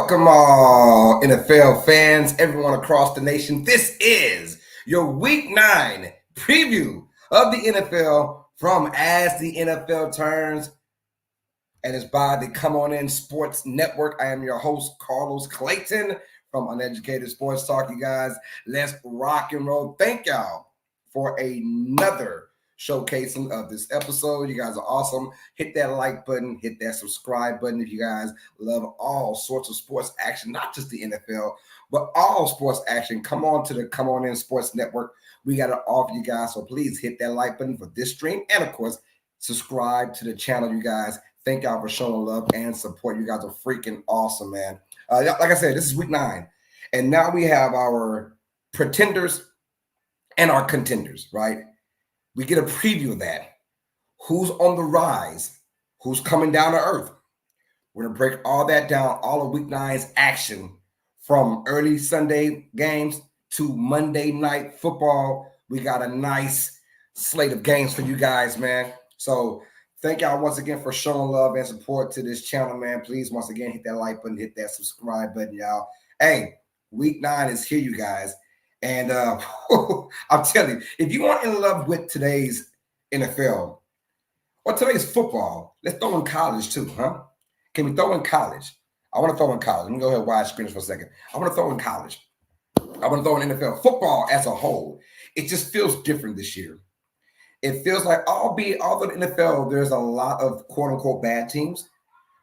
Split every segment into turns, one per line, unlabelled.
Welcome all NFL fans, everyone across the nation. This is your Week 9 preview of the NFL from As the NFL Turns, and it's by the Come On In Sports Network. I am your host, Carlos Clayton from Uneducated Sports Talk. You guys, let's rock and roll. Thank y'all for another showcasing of this episode. You guys are awesome. Hit that like button, hit that subscribe button if you guys love all sorts of sports action, not just the NFL, but all sports action. Come on to the Come On In Sports Network. We got to offer you guys, so please hit that like button for this stream, and of course, subscribe to the channel, you guys. Thank y'all for showing love and support. You guys are freaking awesome, man. Like I said, this is Week 9, and now we have our pretenders and our contenders, right? We get a preview of that. Who's on the rise? Who's coming down to earth? We're going to break all that down, all of Week 9's action from early Sunday games to Monday night football. We got a nice slate of games for you guys, man. So thank y'all once again for showing love and support to this channel, man. Please, once again, hit that like button, hit that subscribe button, y'all. Hey, Week 9 is here, you guys. And I'm telling you, if you aren't in love with today's NFL or today's football, let's throw in college too, huh? Can we throw in college? I want to throw in college. Let me go ahead and wide screen for a second. I want to throw in college. I want to throw in NFL football as a whole. It just feels different this year. It feels like, although the NFL, there's a lot of quote-unquote bad teams,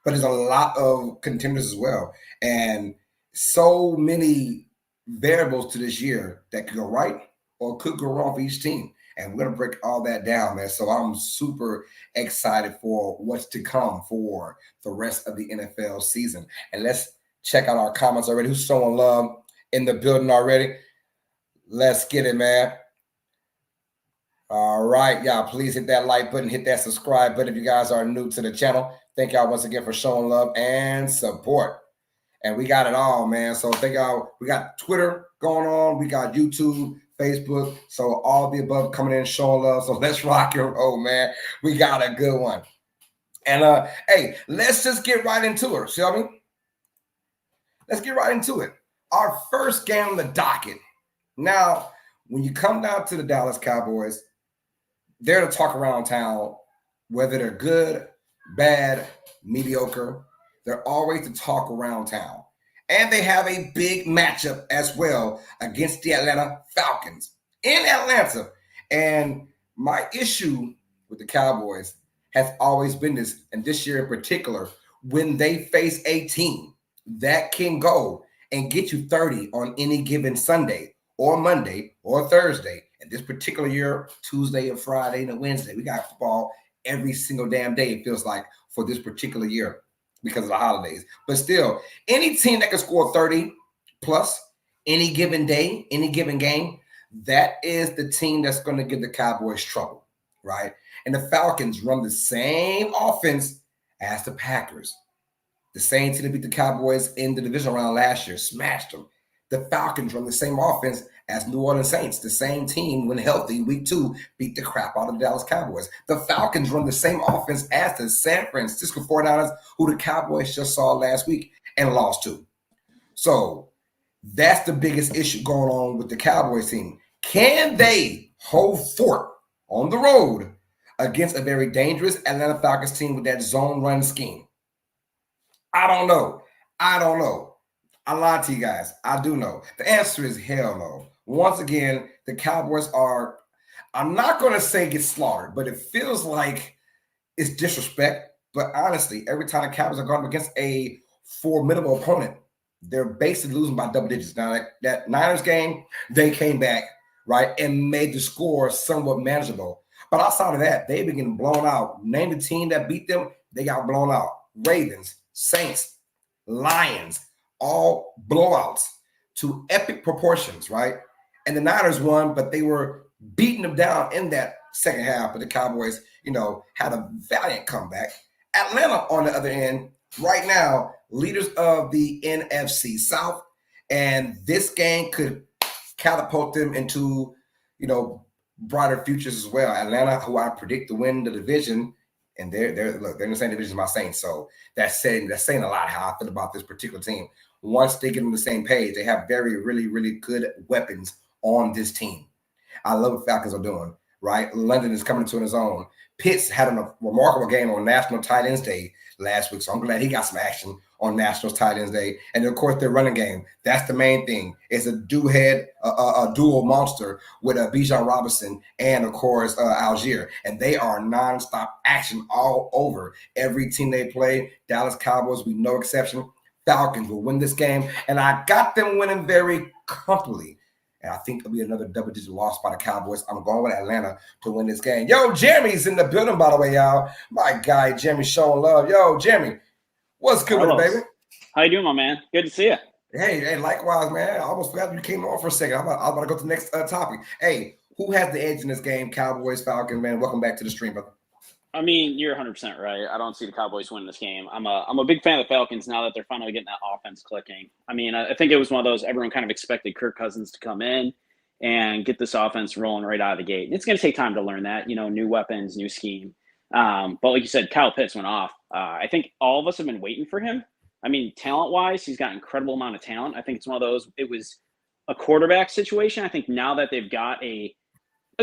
but there's a lot of contenders as well. And so many variables to this year that could go right or could go wrong for each team. And we're going to break all that down, man. So I'm super excited for what's to come for the rest of the NFL season. And let's check out our comments already. Who's showing love in the building already? Let's get it, man. All right, y'all, please hit that like button, hit that subscribe button if you guys are new to the channel. Thank y'all once again for showing love and support. And we got it all, man. So thank y'all. We got Twitter going on. We got YouTube, Facebook. So all the above coming in, showing love. So let's rock and roll, man. We got a good one. And hey, let's just get right into it, shall we? Let's get right into it. Our first game on the docket. Now, when you come down to the Dallas Cowboys, they're to talk around town, whether they're good, bad, mediocre. They're always to talk around town. And they have a big matchup as well against the Atlanta Falcons in Atlanta. And my issue with the Cowboys has always been this, and this year in particular, when they face a team that can go and get you 30 on any given Sunday or Monday or Thursday. And this particular year, Tuesday and Friday and Wednesday, we got football every single damn day, it feels like, for this particular year, because of the holidays. But still, any team that can score 30 plus any given day, any given game, that is the team that's going to give the Cowboys trouble, right? And the Falcons run the same offense as the Packers. The same team that beat the Cowboys in the division round last year, smashed them. The Falcons run the same offense as New Orleans Saints. The same team, when healthy, week 2, beat the crap out of the Dallas Cowboys. The Falcons run the same offense as the San Francisco 49ers, who the Cowboys just saw last week and lost to. So that's the biggest issue going on with the Cowboys team. Can they hold fort on the road against a very dangerous Atlanta Falcons team with that zone run scheme? I don't know. I lied to you guys. I do know. The answer is hell no. Once again, the Cowboys are, I'm not going to say get slaughtered, but it feels like it's disrespect. But honestly, every time the Cowboys are going up against a formidable opponent, they're basically losing by double digits. Now, that Niners game, they came back, right, and made the score somewhat manageable. But outside of that, they've been getting blown out. Name the team that beat them, they got blown out. Ravens, Saints, Lions, all blowouts to epic proportions, right? And the Niners won, but they were beating them down in that second half. But the Cowboys, had a valiant comeback. Atlanta, on the other end, right now, leaders of the NFC South. And this game could catapult them into, brighter futures as well. Atlanta, who I predict to win the division, And they're in the same division as my Saints. So that's saying a lot how I feel about this particular team. Once they get on the same page, they have really good weapons on this team. I love what Falcons are doing, right? London is coming to his own. Pitts had a remarkable game on National Tight Ends Day last week, so I'm glad he got some action on National Tight Ends Day. And of course, their running game. That's the main thing. It's a dual monster with Bijan Robinson and, of course, Algier. And they are nonstop action all over every team they play. Dallas Cowboys, be no exception. Falcons will win this game. And I got them winning very comfortably. And I think it'll be another double-digit loss by the Cowboys. I'm going with Atlanta to win this game. Yo, Jeremy's in the building, by the way, y'all. My guy, Jeremy, showing love. Yo, Jeremy, what's good with it, baby?
How you doing, my man? Good to see you.
Hey, likewise, man. I almost forgot you came on for a second. I was about to go to the next topic. Hey, who has the edge in this game? Cowboys, Falcons, man. Welcome back to the stream, brother.
I mean, you're 100% right. I don't see the Cowboys winning this game. I'm a big fan of the Falcons now that they're finally getting that offense clicking. I mean, I think it was one of those everyone kind of expected Kirk Cousins to come in and get this offense rolling right out of the gate. And it's going to take time to learn that, new weapons, new scheme. But like you said, Kyle Pitts went off. I think all of us have been waiting for him. I mean, talent-wise, he's got an incredible amount of talent. I think it's one of those, it was a quarterback situation. I think now that they've got a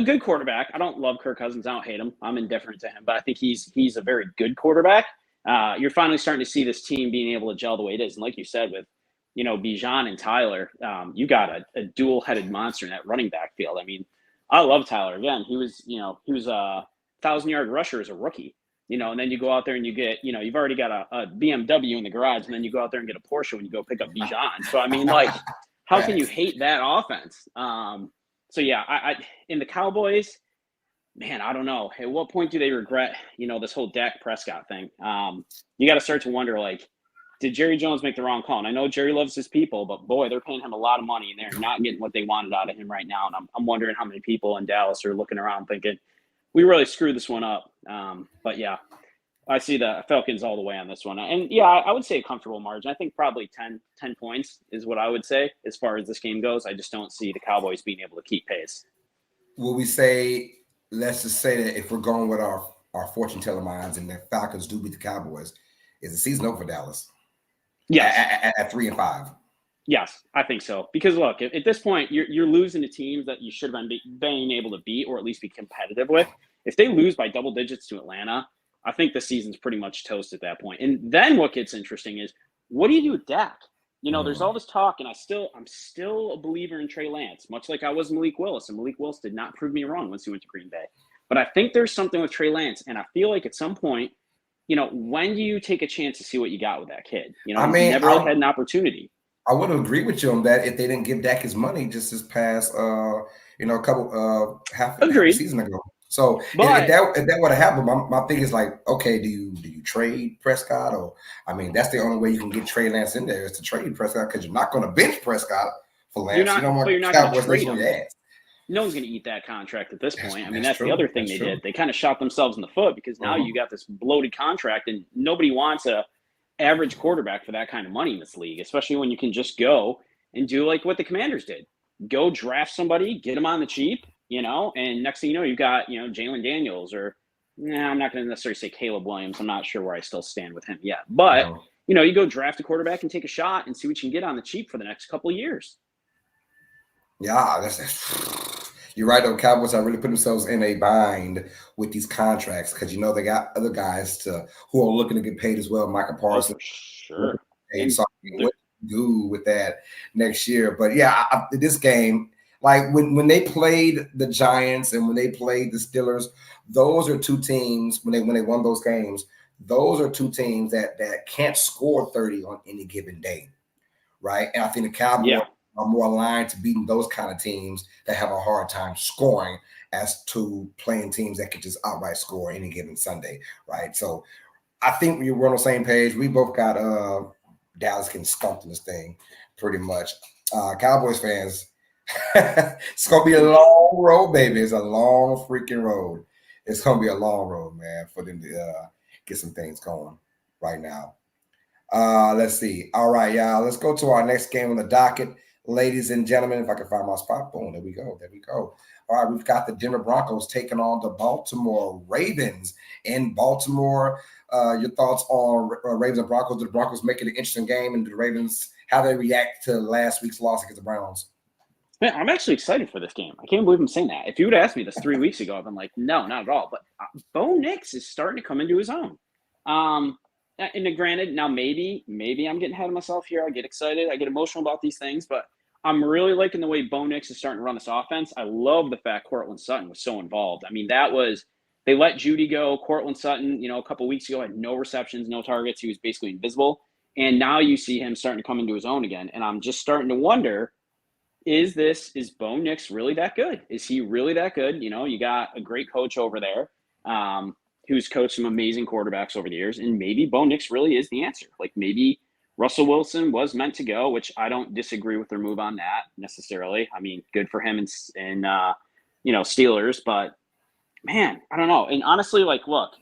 good quarterback. I don't love Kirk Cousins. I don't hate him. I'm indifferent to him, but I think he's a very good quarterback. You're finally starting to see this team being able to gel the way it is. And like you said, with, Bijan and Tyler, you got a dual-headed monster in that running back field. I mean, I love Tyler. Again, he was a 1,000-yard rusher as a rookie, and then you go out there and you get, you've already got a BMW in the garage, and then you go out there and get a Porsche when you go pick up Bijan. So, I mean, like, how can you hate that offense? So, yeah, I in the Cowboys, man, I don't know. At what point do they regret, this whole Dak Prescott thing? You got to start to wonder, like, did Jerry Jones make the wrong call? And I know Jerry loves his people, but, boy, they're paying him a lot of money, and they're not getting what they wanted out of him right now. And I'm wondering how many people in Dallas are looking around thinking, we really screwed this one up. But, yeah, I see the Falcons all the way on this one. And, yeah, I would say a comfortable margin. I think probably 10 points is what I would say as far as this game goes. I just don't see the Cowboys being able to keep pace.
Will we say, let's just say that if we're going with our fortune teller minds and the Falcons do beat the Cowboys, is the season over for Dallas?
Yes.
At 3-5.
Yes, I think so. Because look, at this point, you're losing to teams that you should have been able to beat or at least be competitive with. If they lose by double digits to Atlanta, I think the season's pretty much toast at that point. And then what gets interesting is, what do you do with Dak? There's all this talk, and I'm still a believer in Trey Lance, much like I was Malik Willis. And Malik Willis did not prove me wrong once he went to Green Bay. But I think there's something with Trey Lance, and I feel like at some point, when do you take a chance to see what you got with that kid?
I mean,
he never really had an opportunity.
I would agree with you on that if they didn't give Dak his money just this past, half a season ago. So if that would have happened, my thing is like, okay, do you trade Prescott? Or I mean, that's the only way you can get Trey Lance in there is to trade Prescott because you're not going to bench Prescott for Lance.
You're not going to trade him.
Ass.
No one's going to eat that contract at this point. I mean, that's the other thing they did. They kind of shot themselves in the foot because now you got this bloated contract, and nobody wants a average quarterback for that kind of money in this league, especially when you can just go and do like what the Commanders did. Go draft somebody, get them on the cheap, and next thing you know, you've got, Jalen Daniels or I'm not going to necessarily say Caleb Williams. I'm not sure where I still stand with him yet. But, you go draft a quarterback and take a shot and see what you can get on the cheap for the next couple of years.
Yeah, you're right, though. Cowboys are really putting themselves in a bind with these contracts because, they got other guys who are looking to get paid as well. Michael Parsons.
Sure.
And so what to do with that next year. But, yeah, this game, like when they played the Giants and when they played the Steelers, those are two teams, when they won those games, those are two teams that can't score 30 on any given day, right? And I think the Cowboys are more aligned to beating those kind of teams that have a hard time scoring as to playing teams that can just outright score any given Sunday, right? So I think we're on the same page. We both got Dallas getting stumped in this thing pretty much. Cowboys fans, it's going to be a long road, baby. It's a long freaking road. It's going to be a long road, man, for them to get some things going right now. Let's see. All right, y'all. Let's go to our next game on the docket. ladies and gentlemen. If I can find my spot, boom, there we go. There we go. All right, we've got the Denver Broncos taking on the Baltimore Ravens in Baltimore. Your thoughts on Ravens and Broncos? Do the Broncos make it an interesting game, and do the Ravens, how they react to last week's loss against the Browns?
Man, I'm actually excited for this game. I can't believe I'm saying that. If you would have asked me this 3 weeks ago, I've been like, no, not at all. But Bo Nix is starting to come into his own. And granted, now maybe I'm getting ahead of myself here. I get excited. I get emotional about these things. But I'm really liking the way Bo Nix is starting to run this offense. I love the fact Courtland Sutton was so involved. I mean, they let Judy go. Courtland Sutton, a couple weeks ago had no receptions, no targets. He was basically invisible. And now you see him starting to come into his own again. And I'm just starting to wonder, is Bo Nix really that good? Is he really that good? You got a great coach over there who's coached some amazing quarterbacks over the years. And maybe Bo Nix really is the answer. Like maybe Russell Wilson was meant to go, which I don't disagree with their move on that necessarily. I mean, good for him and Steelers. But, man, I don't know. And honestly, look,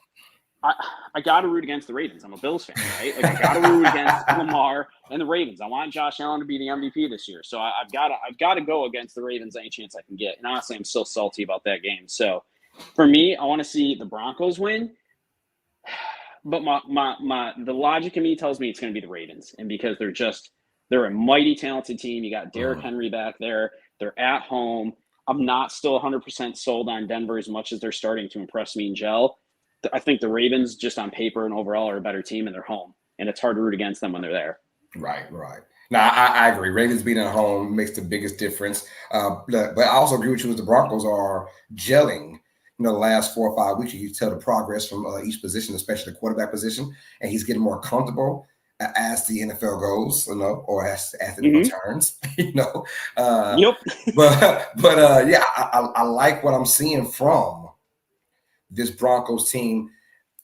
I got to root against the Ravens. I'm a Bills fan, right? I got to root against Lamar and the Ravens. I want Josh Allen to be the MVP this year. So I've got to go against the Ravens any chance I can get. And honestly, I'm still salty about that game. So for me, I want to see the Broncos win. But the logic in me tells me it's going to be the Ravens. And because they're a mighty talented team. You got Derrick Henry back there. They're at home. I'm not still 100% sold on Denver as much as they're starting to impress me and gel. I think the Ravens, just on paper and overall, are a better team, and they're home. And it's hard to root against them when they're there.
Right. No, I agree. Ravens being at home makes the biggest difference. But I also agree with you as the Broncos are gelling. The last 4 or 5 weeks, you can tell the progress from each position, especially the quarterback position, and he's getting more comfortable as the NFL goes, or as the NFL turns,
Yep.
But yeah, I like what I'm seeing from this Broncos team.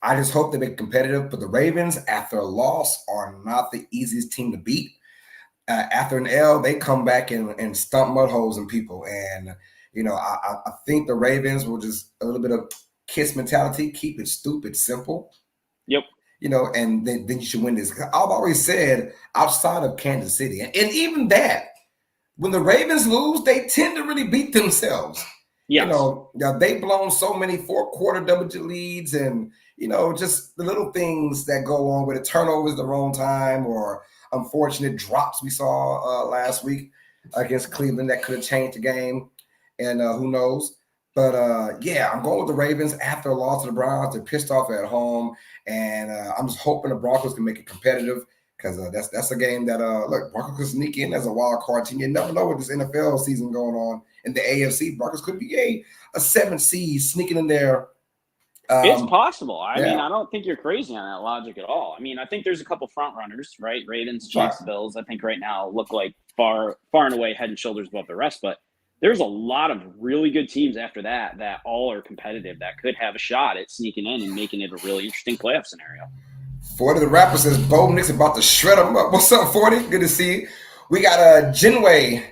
I just hope they make it competitive. But the Ravens, after a loss, are not the easiest team to beat. After an L, they come back and stump mud holes in people. And, I think the Ravens will just a little bit of KISS mentality, keep it stupid, simple.
Yep.
And then you should win this. I've always said outside of Kansas City, and even that, when the Ravens lose, they tend to really beat themselves.
Yes.
They've blown so many 4-quarter double-digit leads and, just the little things that go on with it, turnovers at the wrong time or unfortunate drops we saw last week against Cleveland that could have changed the game. And who knows? But, yeah, I'm going with the Ravens after a loss to the Browns. They're pissed off at home. And I'm just hoping the Broncos can make it competitive because that's a game that, look, Broncos could sneak in as a wild card team. You never know with this NFL season going on in the AFC. Broncos could be a 7th seed sneaking in there.
It's possible. I mean, I don't think you're crazy on that logic at all. I mean, I think there's a couple front runners, right? Ravens, Chiefs, Bills, I think right now look like far and away head and shoulders above the rest. But there's a lot of really good teams after that all are competitive, that could have a shot at sneaking in and making it a really interesting playoff scenario.
40 the rapper says Bo Nix about to shred them up. What's up, 40? Good to see you. We got Jinwei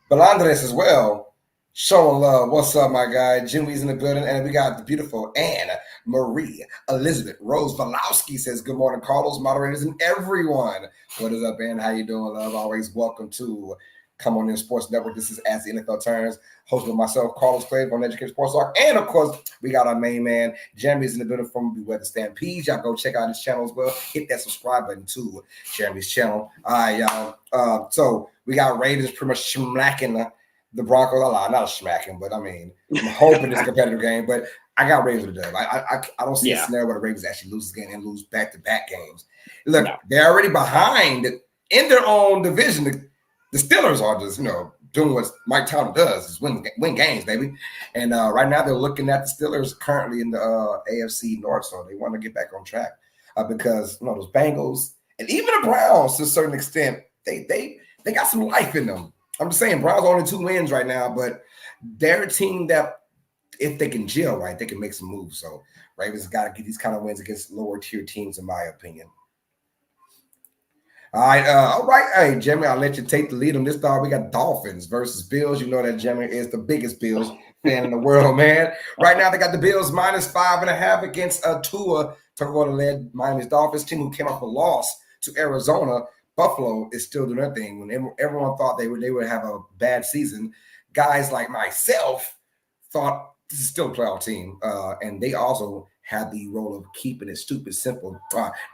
Belandres as well, showing love. What's up, my guy? Jinwei's in the building. And we got the beautiful Anne Marie Elizabeth Rose Valowski says, good morning, Carlos, moderators, and everyone. What is up, Anne? How you doing, love? Always welcome to Come On In Sports Network. This is As the NFL Turns, hosted by myself, Carlos Clay from Educated Sports Talk. And, of course, we got our main man, Jeremy's in the building from Beware the Stampede. Y'all go check out his channel as well. Hit that subscribe button to Jeremy's channel. All right, y'all. So we got Ravens pretty much smacking the Broncos. Not smacking, but, I mean, I'm hoping it's a competitive game. But I got Ravens to do. I don't see a scenario where the Ravens actually lose this game and lose back-to-back games. Look, they're already behind in their own division. The Steelers are just, doing what Mike Tomlin does, is win games, baby. And right now they're looking at the Steelers currently in the AFC North, so they want to get back on track because, those Bengals and even the Browns, to a certain extent, they got some life in them. I'm just saying, Browns are only 2 wins right now, but they're a team that, if they can gel right, they can make some moves. So Ravens got to get these kind of wins against lower tier teams, in my opinion. All right. Hey, Jimmy, I'll let you take the lead on this thought. We got Dolphins versus Bills. You know that Jimmy is the biggest Bills fan in the world, man. Right now, they got the Bills -5.5 against Tua Tagovailoa-led Miami Dolphins team, who came off a loss to Arizona. Buffalo is still doing their thing. When everyone thought they would have a bad season, guys like myself thought this is still a playoff team, and they also had the role of keeping it stupid simple.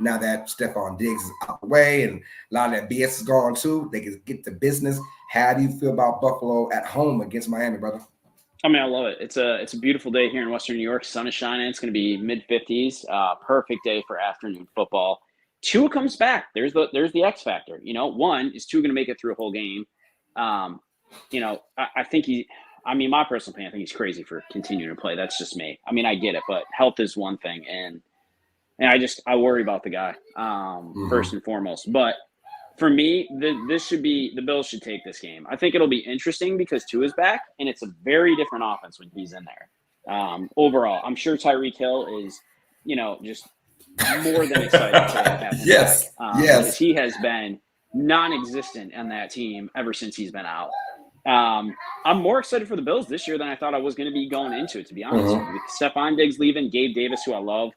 Now that Stephon Diggs is out the way and a lot of that BS is gone too, they can get to business. How do you feel about Buffalo at home against Miami, brother?
I mean, I love it. It's a beautiful day here in Western New York. Sun is shining. It's going to be mid-50s. Perfect day for afternoon football. Tua comes back. There's the X factor. You know, one is Tua going to make it through a whole game. You know, I think my personal opinion, I think he's crazy for continuing to play. That's just me. I mean, I get it, but health is one thing, and I worry about the guy first and foremost. But for me, the Bills should take this game. I think it'll be interesting because Tua's back, and it's a very different offense when he's in there. Overall, I'm sure Tyreek Hill is, you know, just more than excited to have him
yes,
back.
yes,
because he has been non-existent on that team ever since he's been out. I'm more excited for the Bills this year than I thought I was going to be going into it, to be honest. With Stephon Diggs leaving, Gabe Davis, who I love,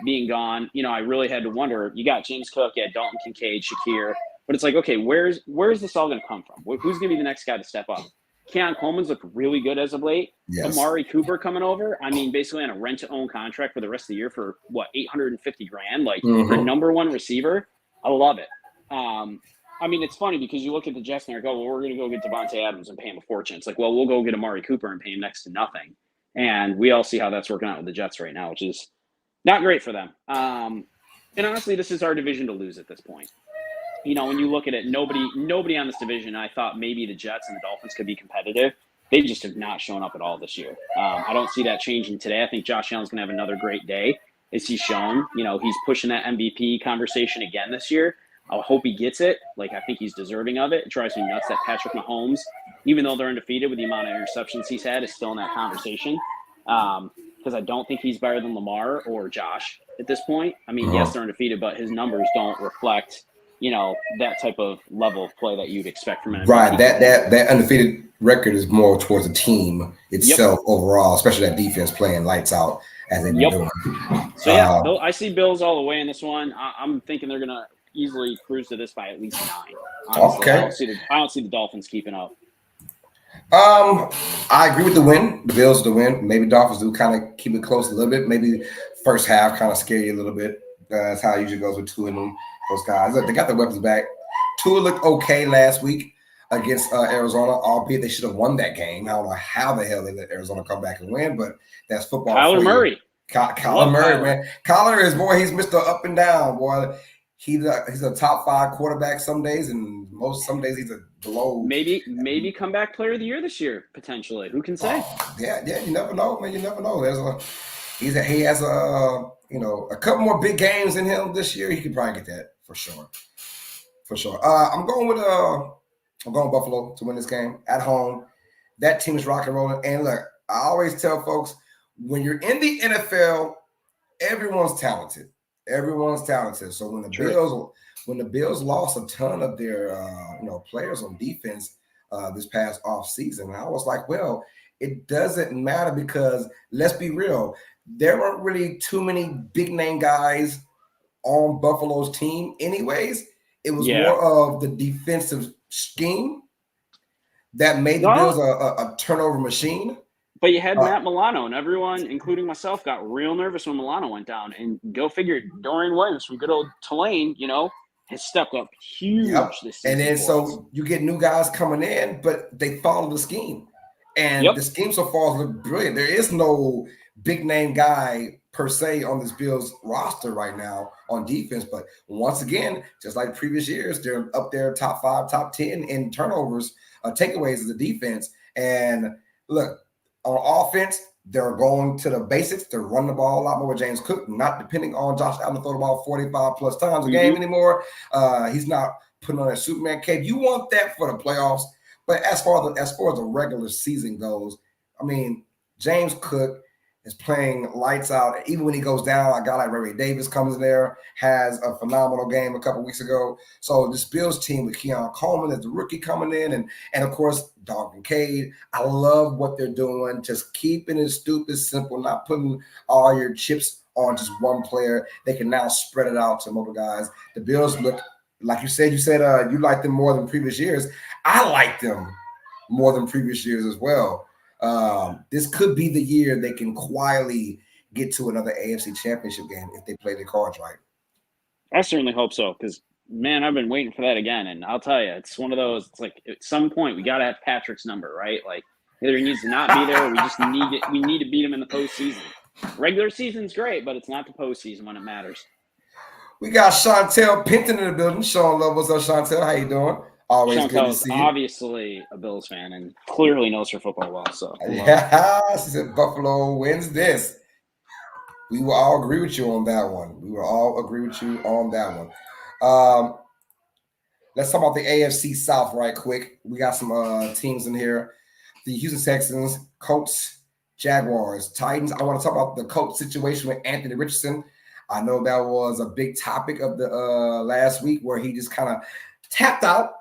being gone, you know, I really had to wonder. You got James Cook, you had Dalton Kincaid, Shakir, but it's like, okay, where's this all going to come from? Who's going to be the next guy to step up? Keon Coleman's looked really good as of late.
yes.
Amari Cooper coming over. I mean, basically on a rent-to-own contract for the rest of the year for what, $850,000? Like for number one receiver, I love it. I mean, it's funny because you look at the Jets and they go, well, we're going to go get Devontae Adams and pay him a fortune. It's like, well, we'll go get Amari Cooper and pay him next to nothing. And we all see how that's working out with the Jets right now, which is not great for them. And honestly, this is our division to lose at this point. You know, when you look at it, nobody on this division, I thought maybe the Jets and the Dolphins could be competitive. They just have not shown up at all this year. I don't see that changing today. I think Josh Allen's going to have another great day, as he's shown. You know, he's pushing that MVP conversation again this year. I hope he gets it. Like, I think he's deserving of it. It drives me nuts that Patrick Mahomes, even though they're undefeated with the amount of interceptions he's had, is still in that conversation. Because I don't think he's better than Lamar or Josh at this point. I mean, yes, they're undefeated, but his numbers don't reflect, you know, that type of level of play that you'd expect from an MVP.
Right. That undefeated record is more towards the team itself overall, especially that defense playing lights out as they've been doing.
So, yeah, I see Bills all the way in this one. I'm thinking they're going to easily cruise to this by at least 9. Honestly.
Okay.
I don't see the Dolphins keeping up.
I agree with the win. The Bills the win. Maybe Dolphins do kind of keep it close a little bit. Maybe first half kind of scare you a little bit. That's how it usually goes with Tua and them. Those guys. Look, they got their weapons back. Tua looked okay last week against Arizona, albeit they should have won that game. I don't know how the hell they let Arizona come back and win, but that's football.
Kyler Murray.
Kyler Murray, man. Kyler is, boy, he's Mr. Up and Down, boy. He's a top 5 quarterback some days, and some days he's a below.
Maybe comeback player of the year this year, potentially. Who can say?
Yeah, you never know, man. You never know. He has a couple more big games in him this year. He could probably get that for sure. I'm going Buffalo to win this game at home. That team is rock and rolling. And look, I always tell folks, when you're in the NFL, everyone's talented. So when the Bills lost a ton of their players on defense this past off season, I was like, well, it doesn't matter because let's be real, there weren't really too many big name guys on Buffalo's team anyways. It was more of the defensive scheme that made the Bills a turnover machine.
But you had Matt Milano, and everyone, including myself, got real nervous when Milano went down. And go figure, Dorian Williams from good old Tulane, has stepped up huge this season.
And then so you get new guys coming in, but they follow the scheme. And the scheme so far has looked brilliant. There is no big name guy per se on this Bills roster right now on defense. But once again, just like previous years, they're up there top 5, top 10 in turnovers, takeaways of the defense. And look, on offense, they're going to the basics. They're running the ball a lot more with James Cook, not depending on Josh Allen to throw the ball 45 plus times a game anymore. He's not putting on a Superman cape. You want that for the playoffs. But as far as the regular season goes, I mean, James Cook is playing lights out. Even when he goes down, a guy like Ray Davis comes in there, has a phenomenal game a couple weeks ago. So this Bills team with Keon Coleman as the rookie coming in, and of course, Dalton Kincaid. I love what they're doing, just keeping it stupid simple, not putting all your chips on just one player. They can now spread it out to multiple guys. The Bills look like you said you like them more than previous years. I like them more than previous years as well. This could be the year they can quietly get to another AFC Championship game if they play their cards right.
I certainly hope so, because man, I've been waiting for that again, and I'll tell you, it's one of those. It's like at some point we got to have Patrick's number, right? Like either he needs to not be there, or we just need it. We need to beat him in the postseason. Regular season's great, but it's not the postseason when it matters.
We got Chantel Pinton in the building. Sean Love, what's up, Chantel? How you doing? Always
Chantel
good to
is
see you.
Obviously a Bills fan and clearly knows her football well. So
yeah, she said Buffalo wins this. We will all agree with you on that one. Let's talk about the AFC South right quick. We got some teams in here. The Houston Texans, Colts, Jaguars, Titans. I want to talk about the Colts situation with Anthony Richardson. I know that was a big topic of the last week where he just kind of tapped out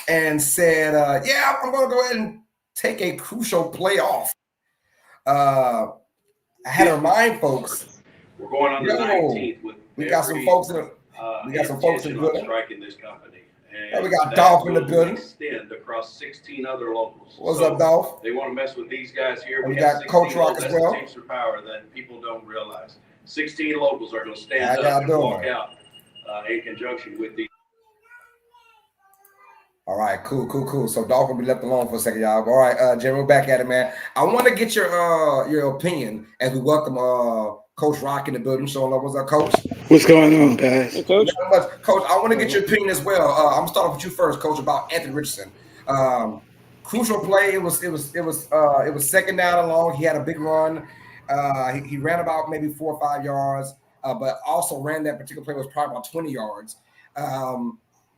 and said, yeah, I'm going to go ahead and take a crucial play off. I had to remind folks.
We're going on the 19th with
we got some folks in the building.
Striking this company.
And we got Dolph in the building.
Extend across 16 other locals.
What's up, Dolph?
They want to mess with these guys here.
We got Coach Rock as well.
Takes their power that people don't realize. 16 locals are going to stand up and walk out in conjunction with the.
All right, cool. So Dolph will be left alone for a second, y'all. All right, Jeremy, we're back at it, man. I want to get your opinion as we welcome Coach Rock in the building. Sean Love, what's up, Coach?
What's going on, guys?
Hey, Coach.
Coach, I want to get your opinion as well. I'm gonna start off with you first, Coach, about Anthony Richardson. Crucial play. It was second down and long. He had a big run. He ran about maybe 4 or 5 yards, but also ran that particular play was probably about 20 yards.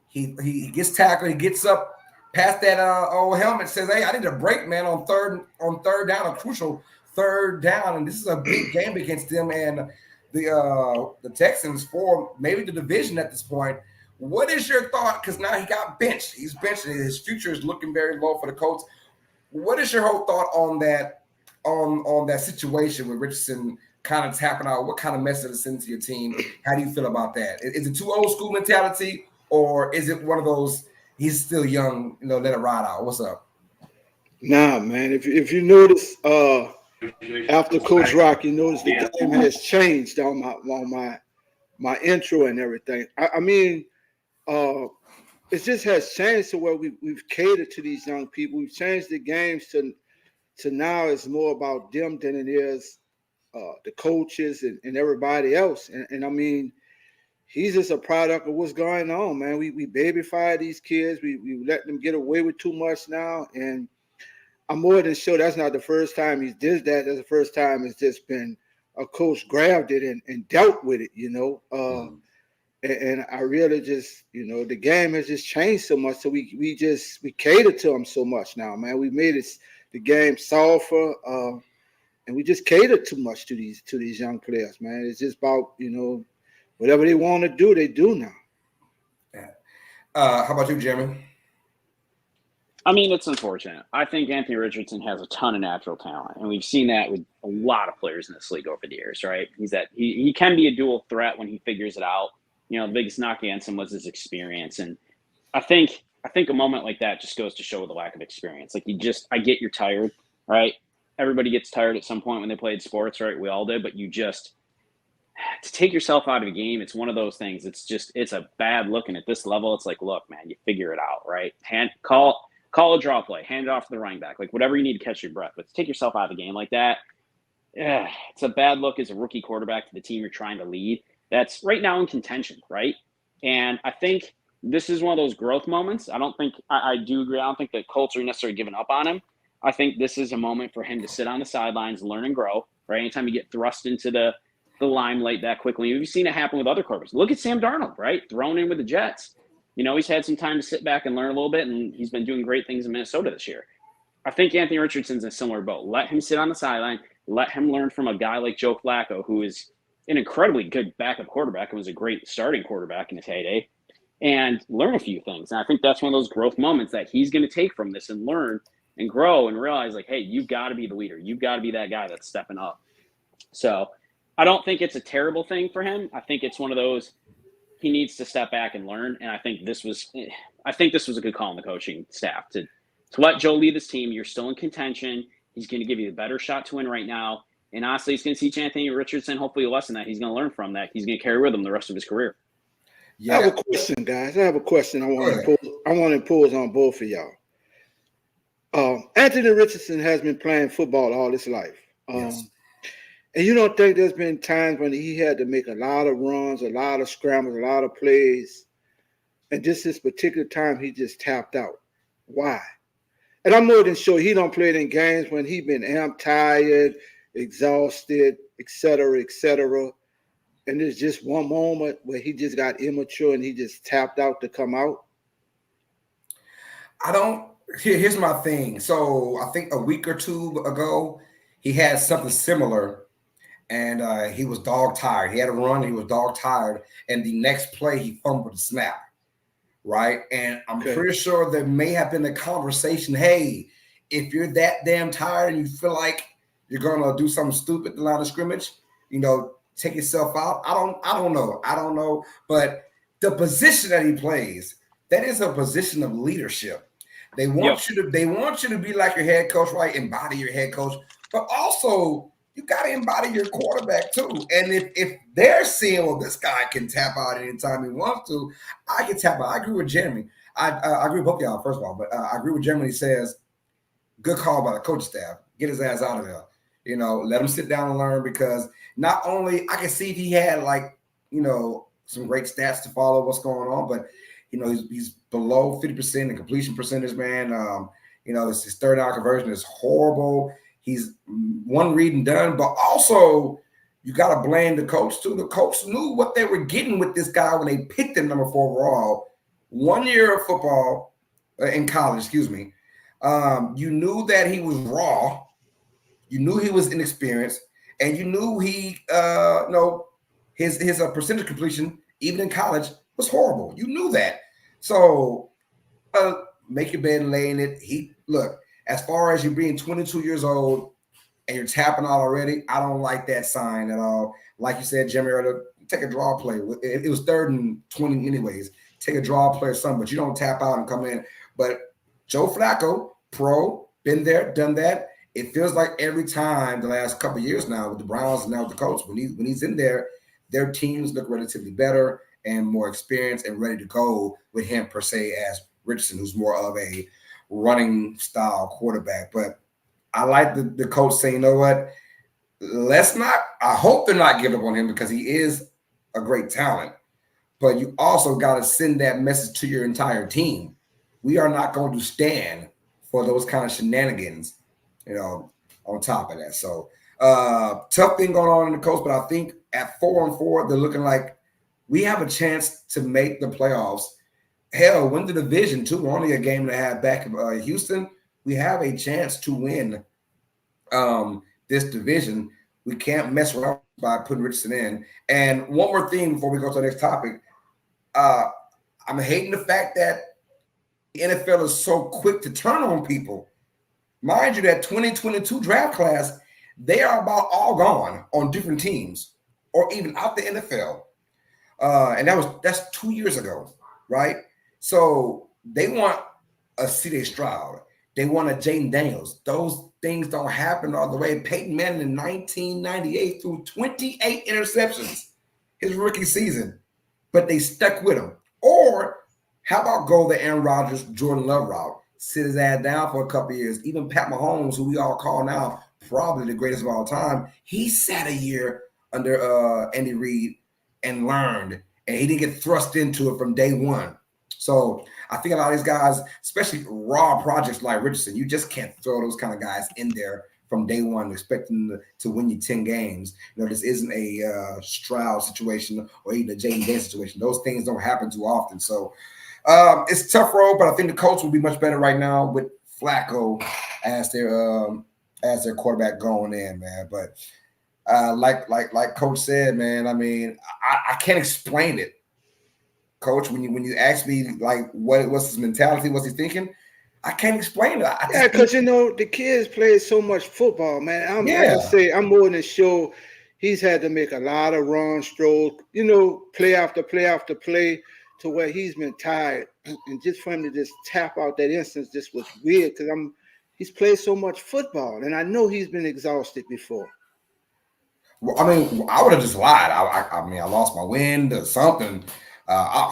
He gets tackled. He gets up past that old helmet. Says, "Hey, I need a break, man, on third down, a crucial third down." And this is a big game against them and the Texans for maybe the division at this point. What is your thought? Because now he got benched. He's benched. His future is looking very low for the Colts. What is your whole thought on that? On that situation with Richardson kind of tapping out? What kind of message it sends to your team? How do you feel about that? Is it too old school mentality, or is it one of those he's still young, let it ride out? What's up?
Nah, man. If you notice, after Coach Rock, you notice the game has changed on my intro and everything. I mean, it just has changed to where we've catered to these young people. We've changed the games to now it's more about them than it is the coaches and everybody else. And I mean, he's just a product of what's going on, man. We babyfy these kids. We let them get away with too much now. And I'm more than sure that's not the first time he did that. That's the first time it's just been a coach grabbed it and dealt with it, And I really just, the game has just changed so much. So we cater to them so much now, man. We made the game softer, and we just cater too much to these young players, man. It's just about, whatever they want to do, they do now.
Yeah. How about you, Jeremy?
I mean, it's unfortunate. I think Anthony Richardson has a ton of natural talent, and we've seen that with a lot of players in this league over the years, right? He can be a dual threat when he figures it out. The biggest knock against him was his experience, and I think a moment like that just goes to show the lack of experience. Like I get you're tired, right? Everybody gets tired at some point when they played sports, right? We all did, but to take yourself out of a game, it's one of those things. It's a bad look, and at this level, it's like, look, man, you figure it out, right? Call a draw play, hand it off to the running back, like whatever you need to catch your breath. But to take yourself out of the game like that, it's a bad look as a rookie quarterback to the team you're trying to lead. That's right now in contention, right? And I think this is one of those growth moments. I do agree. I don't think the Colts are necessarily giving up on him. I think this is a moment for him to sit on the sidelines, learn and grow, right? Anytime you get thrust into the limelight that quickly, you've seen it happen with other quarterbacks. Look at Sam Darnold, right? Thrown in with the Jets. He's had some time to sit back and learn a little bit, and he's been doing great things in Minnesota this year. I think Anthony Richardson's in a similar boat. Let him sit on the sideline. Let him learn from a guy like Joe Flacco, who is an incredibly good backup quarterback and was a great starting quarterback in his heyday, and learn a few things. And I think that's one of those growth moments that he's going to take from this and learn and grow and realize, like, hey, you've got to be the leader. You've got to be that guy that's stepping up. So I don't think it's a terrible thing for him. I think it's one of those, he needs to step back and learn. And I think this was a good call on the coaching staff to let Joe lead this team. You're still in contention. He's going to give you the better shot to win right now. And honestly, he's going to teach Anthony Richardson hopefully a lesson that he's going to learn from that. He's going to carry with him the rest of his career.
Yeah. I have a question, guys. I have a question I want to impose on both of y'all. Anthony Richardson has been playing football all his life.
Yes.
And you don't think there's been times when he had to make a lot of runs, a lot of scrambles, a lot of plays, and just this particular time he just tapped out? Why? And I'm more than sure he don't play it in games when he been amped, tired, exhausted, et cetera, and there's just one moment where he just got immature and he just tapped out to come out.
Here's my thing. So I think a week or two ago, he had something similar, and he was dog tired. He had a run, he was dog tired, and the next play he fumbled the snap, right? And I'm pretty sure there may have been a conversation, hey, if you're that damn tired and you feel like you're gonna do something stupid at the line of scrimmage, take yourself out. I don't know. But the position that he plays, that is a position of leadership. They want you to be like your head coach, right? Embody your head coach, but also you got to embody your quarterback too. And if they're seeing, well, this guy can tap out anytime he wants to, I can tap out. I agree with Jeremy. I agree with both of y'all, first of all, but I agree with Jeremy. He says, good call by the coach staff. Get his ass out of there. Let him sit down and learn, because not only I can see if he had some great stats to follow what's going on, but he's below 50% in completion percentage, man. His third down conversion is horrible. He's one read and done, but also you got to blame the coach too. The coach knew what they were getting with this guy when they picked him number 4 overall. 1 year of football in college, excuse me. You knew that he was raw. You knew he was inexperienced, and you knew his percentage completion, even in college, was horrible. You knew that. So make your bed and lay in it. Look, as far as you being 22 years old and you're tapping out already, I don't like that sign at all. Like you said, Jimmy, earlier, take a draw play. It was 3rd and 20 anyways. Take a draw play or something, but you don't tap out and come in. But Joe Flacco, pro, been there, done that. It feels like every time the last couple of years now with the Browns and now with the Colts, when he's in there, their teams look relatively better and more experienced and ready to go with him per se as Richardson, who's more of a running style quarterback. But I like the coach saying, you know what, I hope they're not giving up on him, because he is a great talent. But you also got to send that message to your entire team. We are not going to stand for those kind of shenanigans, on top of that. So tough thing going on in the coast, but I think at 4-4, they're looking like we have a chance to make the playoffs. Hell, win the division too. We're only a game and a half back of Houston. We have a chance to win this division. We can't mess around by putting Richardson in. And one more thing before we go to the next topic. I'm hating the fact that the NFL is so quick to turn on people. Mind you, that 2022 draft class, they are about all gone on different teams or even out the NFL. And that's 2 years ago, right? So they want a C.J. Stroud. They want a Jaden Daniels. Those things don't happen all the way. Peyton Manning in 1998 threw 28 interceptions his rookie season, but they stuck with him. Or how about go the Aaron Rodgers, Jordan Love route? Sit his ass down for a couple of years. Even Pat Mahomes, who we all call now probably the greatest of all time, he sat a year under Andy Reid and learned, and he didn't get thrust into it from day one. So I think a lot of these guys, especially raw projects like Richardson, you just can't throw those kind of guys in there from day one, expecting to win you 10 games. This isn't a Stroud situation or even a Jaden Daniels situation. Those things don't happen too often. So it's a tough road, but I think the Colts will be much better right now with Flacco as their quarterback going in, man. But like Coach said, man, I mean, I can't explain it. Coach, when you ask me like what's his mentality, what's he thinking, I can't explain it.
Because the kids play so much football, man. I can say I'm more than sure he's had to make a lot of runs, strolls, play after play after play, to where he's been tired. And just for him to just tap out that instance just was weird, because he's played so much football, and I know he's been exhausted before.
Well, I mean, I would have just lied. I mean, I lost my wind or something.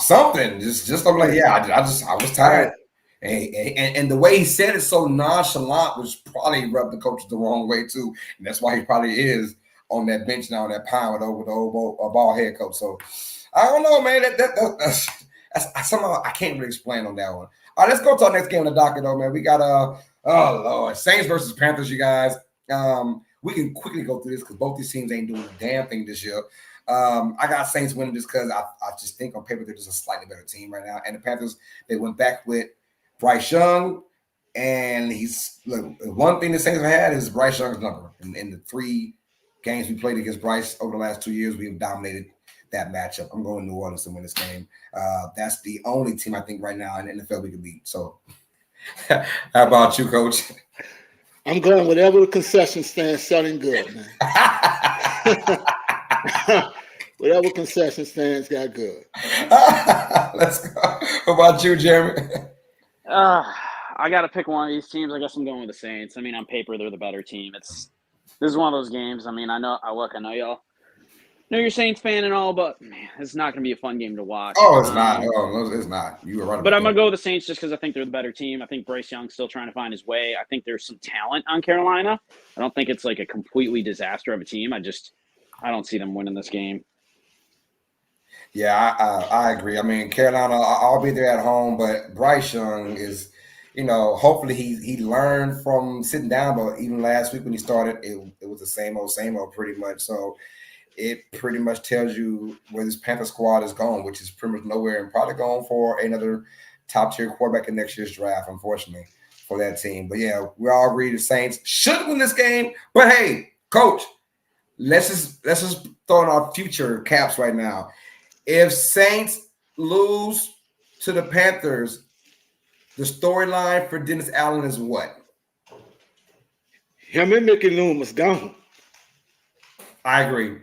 Something. Just I'm like, yeah, I was tired. And the way he said it so nonchalant was probably rubbed the coaches the wrong way too. And that's why he probably is on that bench now, on that pound over the old ball head coach. So I don't know, man. That's somehow I can't really explain on that one. All right, let's go to our next game on the docket, though, man. We got oh Lord, Saints versus Panthers, you guys. We can quickly go through this because both these teams ain't doing a damn thing this year. I got Saints winning just because I just think on paper they're just a slightly better team right now. And the Panthers, they went back with Bryce Young, and one thing the Saints have had is Bryce Young's number. In the 3 games we played against Bryce over the last 2 years, we have dominated that matchup. I'm going to New Orleans to win this game. That's the only team I think right now in the NFL we can beat. So how about you, Coach?
I'm going whatever the concession stand selling good, man. Whatever concession stands got good.
Let's go. How about you, Jeremy?
I got to pick one of these teams. I guess I'm going with the Saints. I mean, on paper, they're the better team. This is one of those games. I mean, I know y'all know you're a Saints fan and all, but man, it's not going to be a fun game to watch.
Oh, it's not. Oh, it's not. You were right.
But I'm going to go with the Saints just because I think they're the better team. I think Bryce Young's still trying to find his way. I think there's some talent on Carolina. I don't think it's like a completely disaster of a team. I don't see them winning this game.
Yeah, I agree. I mean, Carolina, I'll be there at home, but Bryce Young is, hopefully he learned from sitting down. But even last week when he started, it was the same old pretty much. So it pretty much tells you where this Panther squad is going, which is pretty much nowhere, and probably going for another top-tier quarterback in next year's draft, unfortunately, for that team. But, yeah, we all agree the Saints should win this game. But, hey, Coach, let's just throw in our future caps right now. If Saints lose to the Panthers, the storyline for Dennis Allen is what?
Him and Mickey Loomis gone.
I agree.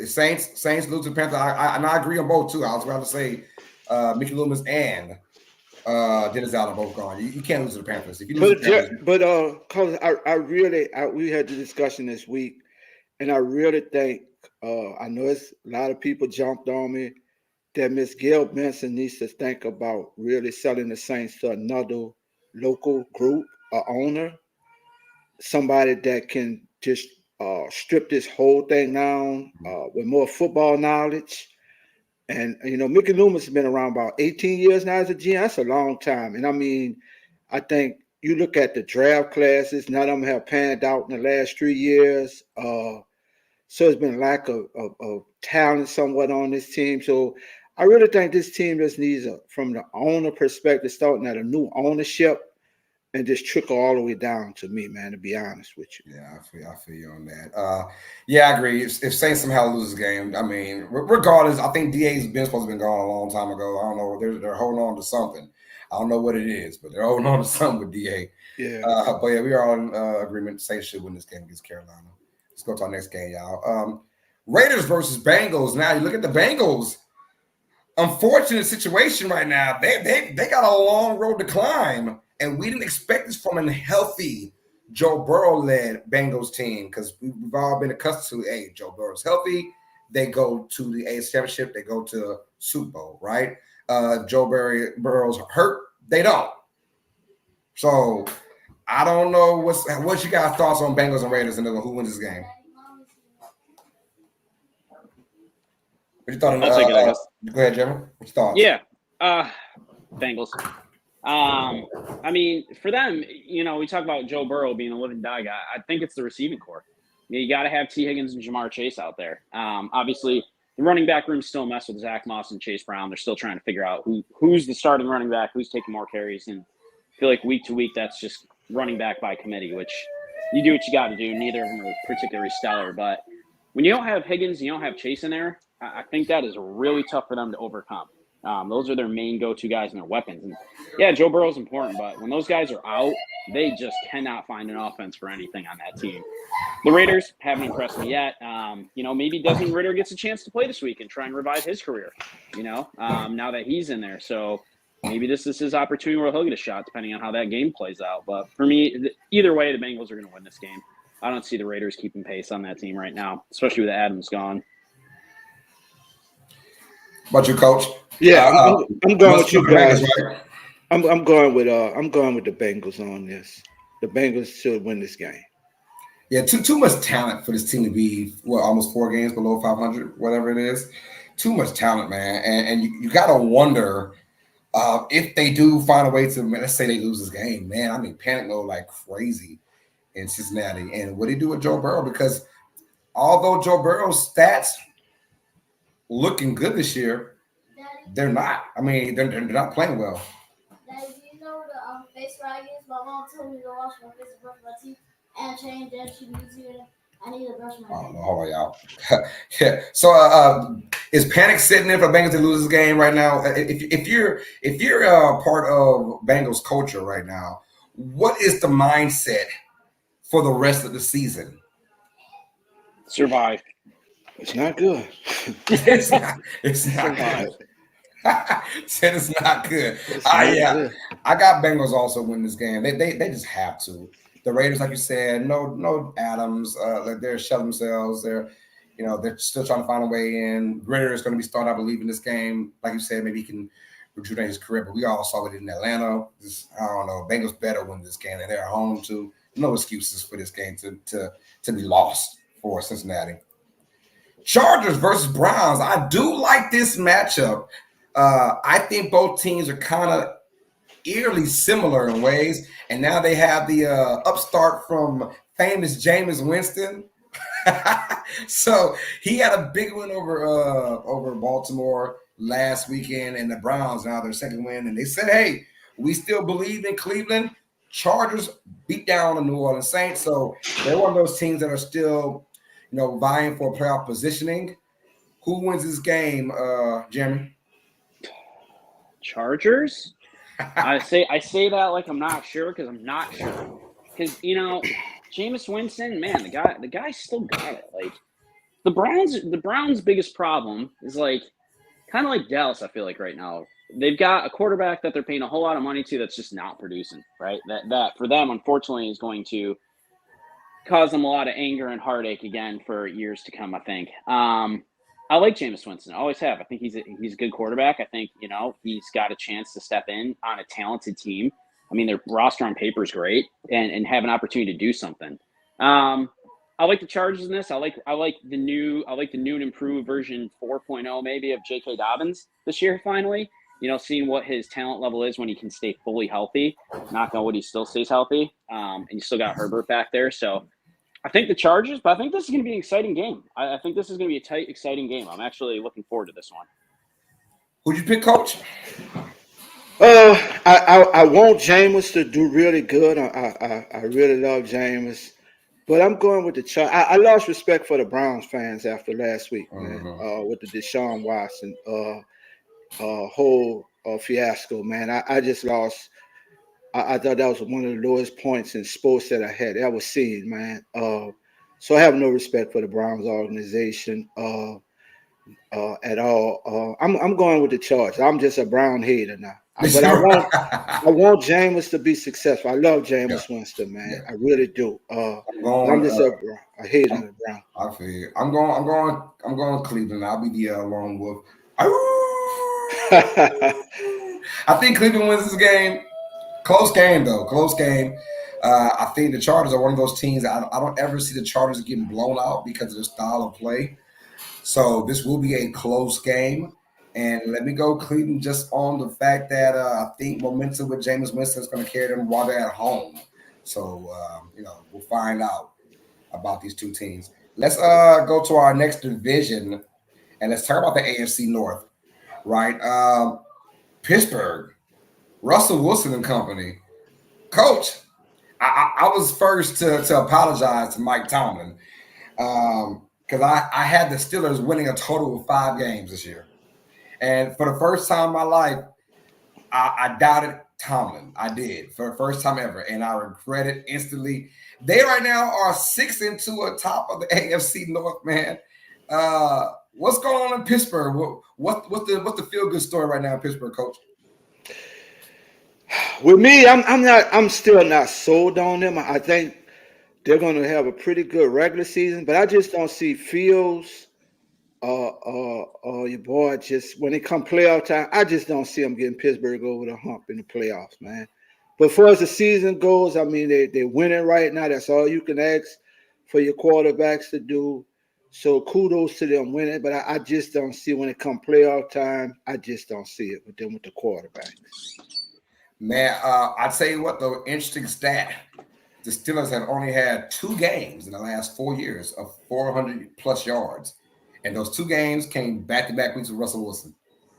Saints lose to the Panthers. I agree on both too. I was about to say Mickey Loomis and Dennis Allen both gone. You can't lose to the Panthers. If you lose to the Panthers,
Colin, we had the discussion this week, and I really think I know it's a lot of people jumped on me that Miss Gail Benson needs to think about really selling the Saints to another local group or owner, somebody that can just strip this whole thing down with more football knowledge. And, Mickey Loomis has been around about 18 years now as a GM. That's a long time. And, I mean, I think you look at the draft classes, none of them have panned out in the last 3 years. So it's been lack of talent somewhat on this team. So I really think this team just needs, from the owner perspective, starting at a new ownership and just trickle all the way down to me, man, to be honest with you.
Yeah, I feel you on that. Yeah, I agree. If Saints somehow loses the game, I mean, regardless, I think DA's been supposed to be gone a long time ago. I don't know. They're holding on to something. I don't know what it is, but they're holding on to something with DA.
Yeah.
But yeah, we are in agreement. Saints should win this game against Carolina. Let's go to our next game, y'all. Raiders versus Bengals. Now you look at the Bengals. Unfortunate situation right now. They got a long road to climb, and we didn't expect this from a healthy Joe Burrow-led Bengals team because we've all been accustomed to, hey, Joe Burrow's healthy. They go to the AFC Championship. They go to Super Bowl, right? Joe Burrow's hurt. They don't. So I don't know what's you guys' thoughts on Bengals and Raiders and who wins this game. What you thought?
I'll take it, I guess.
Go ahead, Jeremy. What's your thoughts?
Yeah, Bengals. I mean, for them, we talk about Joe Burrow being a living die guy. I think it's the receiving core. You got to have T. Higgins and Jamar Chase out there. Obviously, the running back room's still a mess with Zach Moss and Chase Brown. They're still trying to figure out who's the starting running back, who's taking more carries, and I feel like week to week that's just running back by committee, which you do what you got to do. Neither of them are particularly stellar, but when you don't have Higgins, you don't have Chase in there, I think that is really tough for them to overcome. Those are their main go-to guys and their weapons. And yeah, Joe Burrow's important, but when those guys are out, they just cannot find an offense for anything on that team. The Raiders haven't impressed me yet. Maybe Desmond Ridder gets a chance to play this week and try and revive his career, now that he's in there. So maybe this is his opportunity where he'll get a shot, depending on how that game plays out. But for me, either way, the Bengals are going to win this game. I don't see the Raiders keeping pace on that team right now, especially with Adams gone.
What you, Coach?
Yeah, I'm going with you guys. Right? I'm going with the Bengals on this. The Bengals should win this game.
Yeah, too much talent for this team to be almost 4 games below 500, whatever it is. Too much talent, man, and you gotta wonder if they do find a way to. Let's say they lose this game, man. I mean, panic mode like crazy in Cincinnati, and what do you do with Joe Burrow? Because although Joe Burrow's stats looking good this year, they're not. I mean, they're not playing well.
Daddy, do you know what the face rag is? My mom told me to wash my face and brush my teeth and change that she needs to. I need to brush my teeth.
I don't know. Hold on, y'all. Yeah. So, is panic sitting in for Bengals to lose this game right now? If you're part of Bengals culture right now, what is the mindset for the rest of the season?
Survive.
It's not good.
It's not good. Said it's not good. I got Bengals also win this game. They just have to. The Raiders, like you said, no Adams. They're shutting themselves. They're still trying to find a way in. Ritter is going to be starting, I believe, in this game. Like you said, maybe he can rejuvenate his career. But we all saw it in Atlanta. I don't know. Bengals better win this game, and they're at home too. No excuses for this game to be lost for Cincinnati. Chargers versus Browns. I do like this matchup. I think both teams are kind of eerily similar in ways, and now they have the upstart from famous Jameis Winston. So he had a big win over Baltimore last weekend, and the Browns now their second win, and they said, hey, we still believe in Cleveland. Chargers beat down the New Orleans Saints, so they're one of those teams that are still vying for playoff positioning. Who wins this game, Jeremy?
Chargers? I say that like I'm not sure because I'm not sure. Because Jameis Winston, man, the guy still got it. Like the Browns' biggest problem is like kind of like Dallas. I feel like right now they've got a quarterback that they're paying a whole lot of money to that's just not producing. Right, that for them unfortunately is going to cause them a lot of anger and heartache again for years to come. I think. I like Jameis Winston. I always have. I think he's a good quarterback. I think, he's got a chance to step in on a talented team. I mean, their roster on paper is great and have an opportunity to do something. I like the Chargers in this. I like the new and improved version 4.0 maybe of J.K. Dobbins this year finally. Seeing what his talent level is when he can stay fully healthy. Knock on wood, he still stays healthy. And you still got Herbert back there. So I think the Chargers, but I think this is going to be an exciting game. I think this is going to be a tight, exciting game. I'm actually looking forward to this one.
Who'd you pick, Coach?
I want Jameis to do really good. I really love Jameis, but I'm going with the Chargers. I lost respect for the Browns fans after last week, man, with the Deshaun Watson whole fiasco, man. I just lost. I thought that was one of the lowest points in sports that I had ever seen, man. So I have no respect for the Browns organization at all. I'm going with the Chargers. I'm just a Brown hater now. But I want Jameis to be successful. I love Jameis Winston, man. Yeah. I really do. I'm just a hater of the Browns.
I feel you. I'm going Cleveland. I'll be the lone wolf. I think Cleveland wins this game. Close game, though. Close game. I think the Chargers are one of those teams that I don't ever see the Chargers getting blown out because of their style of play. So this will be a close game. And let me go Cleveland just on the fact that I think momentum with Jameis Winston is going to carry them while they're at home. So, we'll find out about these two teams. Let's go to our next division, and let's talk about the AFC North, right? Pittsburgh. Russell Wilson and company. Coach, I was first to apologize to Mike Tomlin because I had the Steelers winning a total of 5 games this year. And for the first time in my life, I doubted Tomlin. I did for the first time ever, and I regret it instantly. They right now are 6-2 atop of the AFC North, man. What's going on in Pittsburgh? What's the feel good story right now in Pittsburgh, Coach?
With me, I'm still not sold on them. I think they're going to have a pretty good regular season, but I just don't see Fields your boy just when it come playoff time. I just don't see them getting Pittsburgh over the hump in the playoffs, man. But as far as the season goes, I mean they're winning right now. That's all you can ask for your quarterbacks to do. So kudos to them winning, but I just don't see when it come playoff time. I just don't see it with them with the quarterbacks.
Man, I tell you what, though, interesting stat. The Steelers have only had 2 games in the last 4 years of 400-plus yards. And those 2 games came back-to-back weeks with Russell Wilson,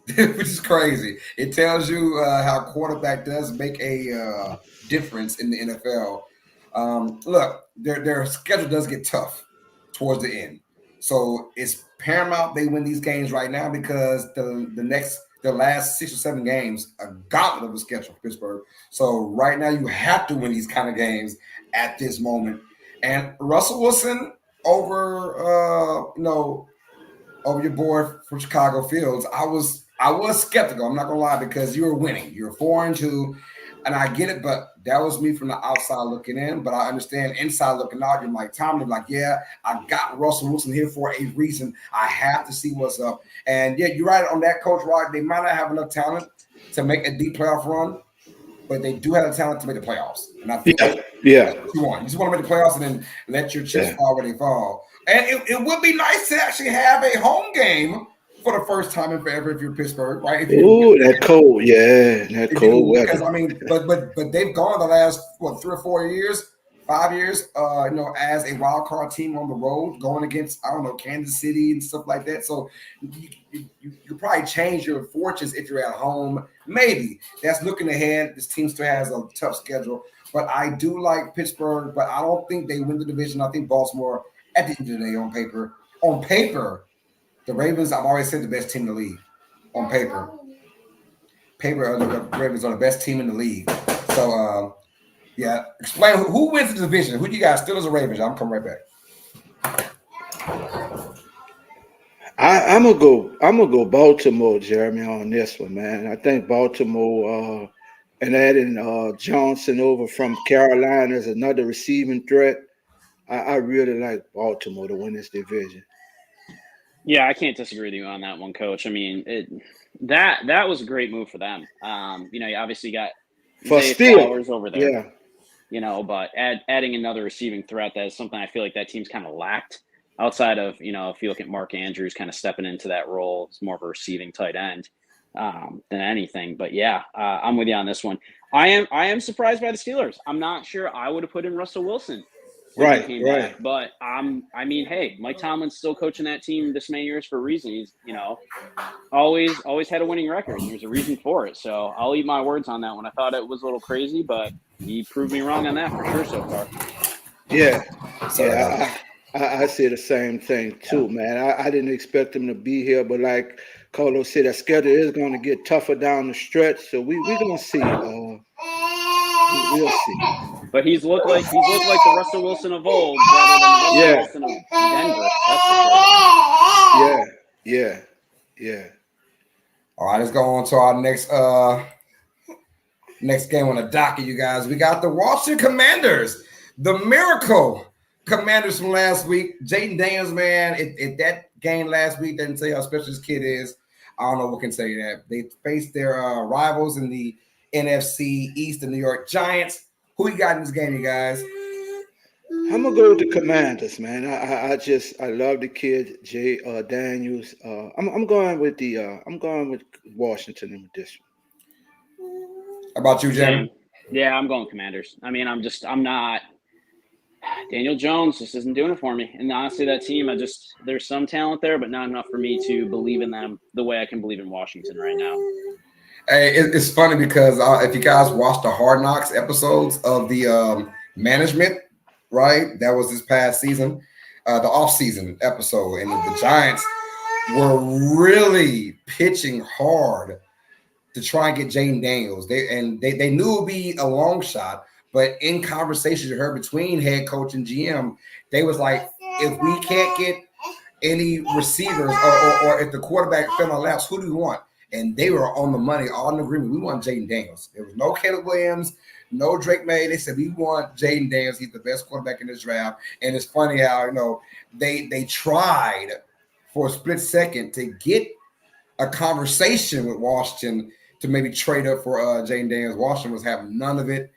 which is crazy. It tells you how quarterback does make a difference in the NFL. Look, their schedule does get tough towards the end. So it's paramount they win these games right now because the last 6 or 7 games, a gauntlet of a schedule for Pittsburgh. So right now you have to win these kind of games at this moment. And Russell Wilson over your boy from Chicago Fields, I was skeptical. I'm not gonna lie, because you were winning. You're 4-2, and I get it, but that was me from the outside looking in. But I understand inside looking out, you're like Tomlin, like, yeah, I got Russell Wilson here for a reason. I have to see what's up. And yeah, you're right on that, Coach Rod. They might not have enough talent to make a deep playoff run, but they do have the talent to make the playoffs. And I think that's what you want. You just want to make the playoffs and then let your chips fall where they fall. And it would be nice to actually have a home game for the first time in forever if you're Pittsburgh, right?
Ooh, that cold, that cold weather.
Because I mean, but they've gone the last 3 or 4 years, 5 years, as a wild card team on the road, going against Kansas City and stuff like that. So you probably change your fortunes if you're at home. Maybe that's looking ahead. This team still has a tough schedule, but I do like Pittsburgh. But I don't think they win the division. I think Baltimore, at the end of the day, on paper, the Ravens, I've always said, the best team in the league. On paper, the Ravens are the best team in the league. So, explain who wins the division. Who do you guys? Steelers or Ravens? I'm coming right back.
I'm gonna go Baltimore, Jeremy, on this one, man. I think Baltimore and adding Johnson over from Carolina is another receiving threat. I really like Baltimore to win this division.
Yeah, I can't disagree with you on that one, Coach. I mean, that was a great move for them. You obviously got Flowers over there. Yeah. But adding another receiving threat, that is something I feel like that team's kind of lacked outside of, if you look at Mark Andrews kind of stepping into that role, it's more of a receiving tight end than anything. But yeah, I'm with you on this one. I am surprised by the Steelers. I'm not sure I would have put in Russell Wilson.
Right.
But hey, Mike Tomlin's still coaching that team this many years for a reason. He's, always had a winning record. There's a reason for it. So I'll eat my words on that one. I thought it was a little crazy, but he proved me wrong on that for sure so far.
Yeah. I say the same thing too, man. I didn't expect him to be here, but like Carlos said, that schedule is going to get tougher down the stretch. So we're going to see. We'll see.
But he's looked like the Russell Wilson of old rather than Russell Wilson of Denver. That's for
sure. Yeah.
All right, let's go on to our next game on the docket, you guys. We got the Washington Commanders, the Miracle Commanders from last week. Jaden Daniels, man, if that game last week doesn't tell you how special this kid is, I don't know what can say that. They faced their rivals in the NFC East, the New York Giants. Who you got in this game, you guys?
I'm gonna go with the Commanders, man. I love the kid, Jay Daniels. I'm going with Washington in this one.
How about you, Jim?
Yeah, I'm going Commanders. I mean, I'm not. Daniel Jones just isn't doing it for me. And honestly, that team, there's some talent there, but not enough for me to believe in them the way I can believe in Washington right now.
Hey, it's funny because if you guys watched the Hard Knocks episodes of the management, right? That was this past season, the off-season episode, and the Giants were really pitching hard to try and get Jaden Daniels. They knew it would be a long shot, but in conversations you heard between head coach and GM, they was like, if we can't get any receivers or if the quarterback fell on laps, who do you want? And they were on the money, all in agreement. We want Jaden Daniels. There was no Caleb Williams, no Drake May. They said we want Jaden Daniels. He's the best quarterback in this draft. And it's funny how they tried for a split second to get a conversation with Washington to maybe trade up for Jaden Daniels. Washington was having none of it.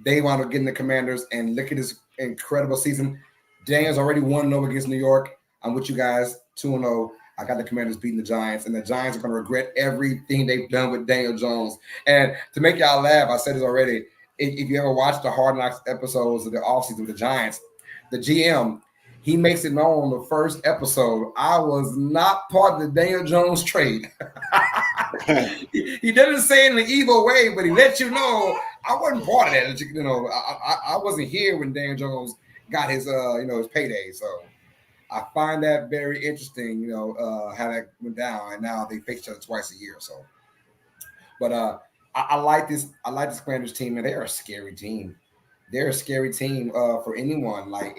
They wound up getting the Commanders, and look at this incredible season. Daniels already 1-0 against New York. I'm with you guys, 2-0. I got the Commanders beating the Giants, and the Giants are going to regret everything they've done with Daniel Jones. And to make y'all laugh, I said this already, if you ever watched the Hard Knocks episodes of the offseason with the Giants, the GM, he makes it known the first episode, I was not part of the Daniel Jones trade. He doesn't say it in an evil way, but he lets you know I wasn't part of that. I wasn't here when Daniel Jones got his his payday. So I find that very interesting, how that went down, and now they face each other twice a year. So, but I like this. I like this Commanders team, and they're a scary team. They're a scary team for anyone. Like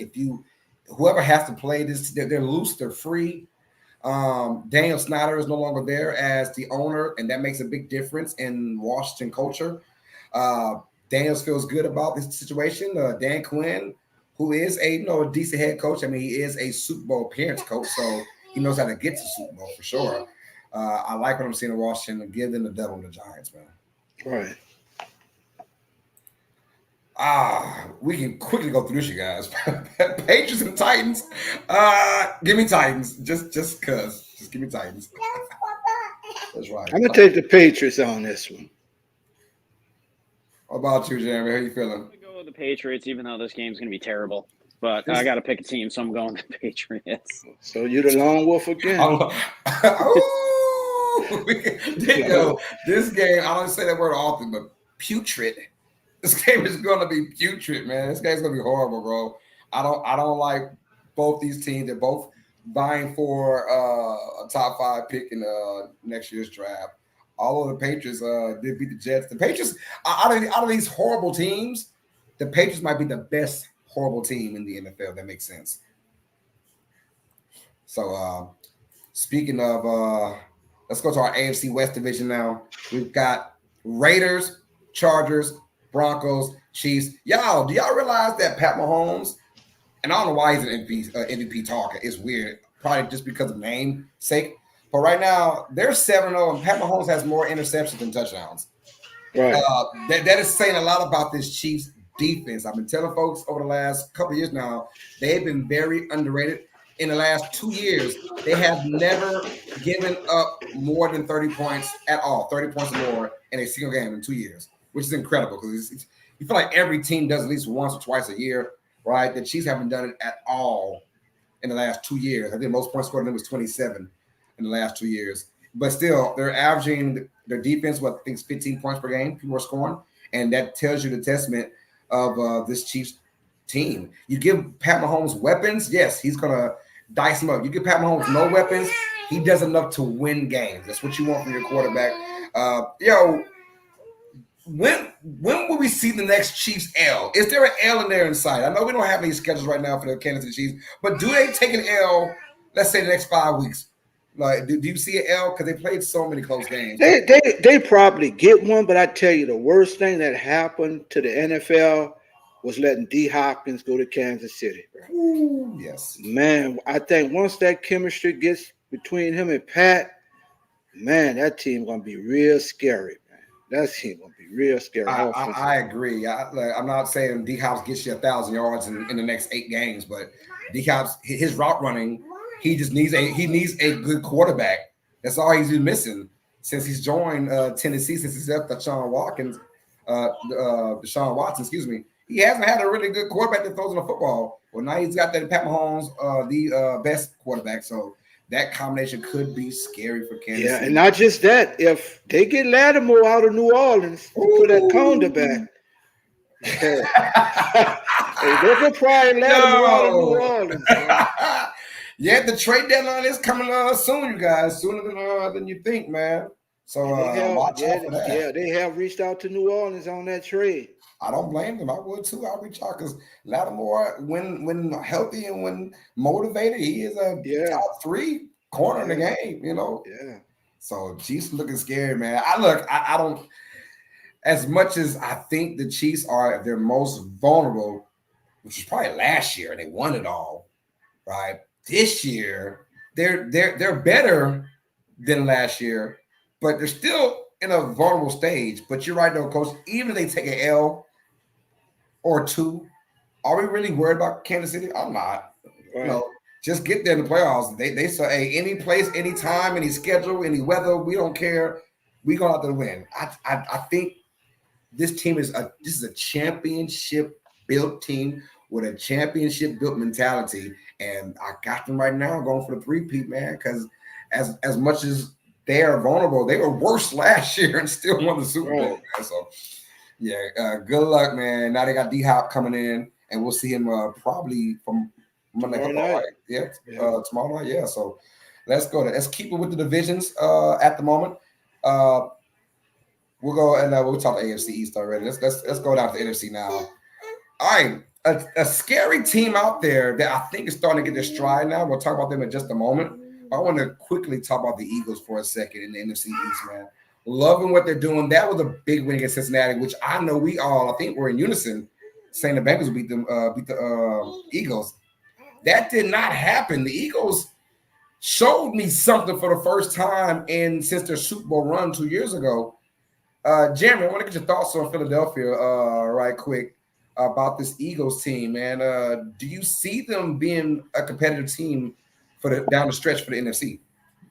whoever has to play this, they're loose, they're free. Daniel Snyder is no longer there as the owner, and that makes a big difference in Washington culture. Daniels feels good about this situation. Dan Quinn, who is a decent head coach. I mean, he is a Super Bowl appearance coach, so he knows how to get to Super Bowl for sure. I like what I'm seeing in Washington. Give them the devil to the Giants, man.
Right.
We can quickly go through this, you guys. Patriots and Titans. Give me Titans, just cause. Just give me Titans. That's right.
I'm gonna take the Patriots on this one.
What about you, Jeremy? How you feeling?
I'm gonna go with the Patriots, even though this game's gonna be terrible. But I got to pick a team, so I'm going with the Patriots.
So you're the lone wolf again.
This game, I don't say that word often, but putrid. This game is going to be putrid, man. This game's going to be horrible, bro. I don't like both these teams. They're both vying for a top 5 pick in next year's draft. Although the Patriots did beat the Jets. The Patriots, out of these horrible teams, the Patriots might be the best horrible team in the NFL. That makes sense. So, speaking of, let's go to our AFC West division now. We've got Raiders, Chargers, Broncos, Chiefs. Y'all, do y'all realize that Pat Mahomes, and I don't know why he's an MVP talker. It's weird. Probably just because of name sake. But right now, they're 7-0, and Pat Mahomes has more interceptions than touchdowns.
Right.
That is saying a lot about this Chiefs defense. I've been telling folks over the last couple of years now, they've been very underrated. In the last 2 years, they have never given up more than 30 points at all, 30 points or more in a single game in 2 years, which is incredible because you feel like every team does at least once or twice a year, right? The Chiefs haven't done it at all in the last 2 years. I think most points scored in them was 27 in the last 2 years. But still, they're averaging their defense, I think, 15 points per game. People are scoring, and that tells you the testament of this Chiefs team. You give Pat Mahomes weapons, yes, he's going to dice him up. You give Pat Mahomes no weapons, he does enough to win games. That's what you want from your quarterback. When will we see the next Chiefs L? Is there an L in there in sight? I know we don't have any schedules right now for the Kansas City Chiefs, but do they take an L, let's say, the next 5 weeks? Like, do you see an L? Because they played so many close games.
They probably get one, but I tell you, the worst thing that happened to the NFL was letting D. Hopkins go to Kansas City.
Ooh, yes.
Man, I think once that chemistry gets between him and Pat, man, that team going to be real scary, man. That team going to be real scary.
I agree. I'm not saying D. Hops gets you 1,000 yards in the next 8 games, but D. Hops, his route running, he just needs a good quarterback. That's all he's been missing since he's joined Tennessee, since he's left Deshaun Watson, excuse me. He hasn't had a really good quarterback that throws in the football. Well, now he's got that Pat Mahomes, the best quarterback. So that combination could be scary for Kansas City.
And not just that. If they get Lattimore out of New Orleans to put that Conda back, they could probably Lattimore out of New Orleans.
Yeah, the trade deadline is coming soon, you guys. Sooner than you think, man. So watch out for that.
Yeah, they have reached out to New Orleans on that trade.
I don't blame them. I would too. I'll reach out because Lattimore, when healthy and when motivated, he is a top 3 corner in the game.
Yeah.
So Chiefs looking scary, man. I don't. As much as I think the Chiefs are their most vulnerable, which was probably last year, and they won it all, right? This year, they're better than last year, but they're still in a vulnerable stage. But you're right, though, Coach. Even if they take an L or 2, are we really worried about Kansas City? I'm not.
Right.
Just get there in the playoffs. They say, hey, any place, any time, any schedule, any weather, we don't care. We go out there to win. I think this team is a championship built team with a championship built mentality, and I got them right now going for the 3-peat, man. Because as much as they are vulnerable, they were worse last year and still won the Super Bowl. Man. So yeah, good luck, man. Now they got D-Hop coming in, and we'll see him probably from Monday.
Tomorrow night.
Yeah, tomorrow night. Yeah. So let's go. Let's keep it with the divisions at the moment. We'll go and we'll talk AFC East already. Let's go down to NFC now. All right, a scary team out there that I think is starting to get their stride now. We'll talk about them in just a moment. I want to quickly talk about the Eagles for a second in the NFC East, man. Loving what they're doing. That was a big win against Cincinnati, which I know I think we're in unison saying the Bengals beat the Eagles. That did not happen. The Eagles showed me something for the first time since their Super Bowl run 2 years ago. Jeremy, I want to get your thoughts on Philadelphia right quick about this Eagles team, man. Do you see them being a competitive team down the stretch for the NFC?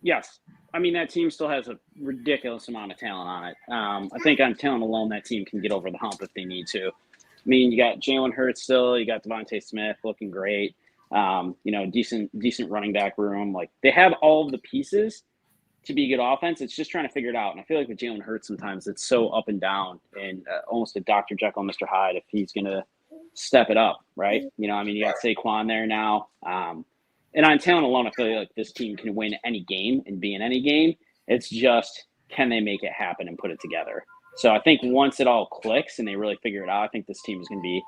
Yes. I mean, that team still has a ridiculous amount of talent on it. I think on talent alone, that team can get over the hump if they need to. I mean, you got Jalen Hurts still, you got Devontae Smith looking great. Decent running back room. Like, they have all of the pieces to be a good offense. It's just trying to figure it out. And I feel like with Jalen Hurts, sometimes it's so up and down and almost a Dr. Jekyll, Mr. Hyde if he's going to step it up, right? You got Saquon there now. And on talent alone, I feel like this team can win any game and be in any game. It's just, can they make it happen and put it together? So I think once it all clicks and they really figure it out, I think this team is going to be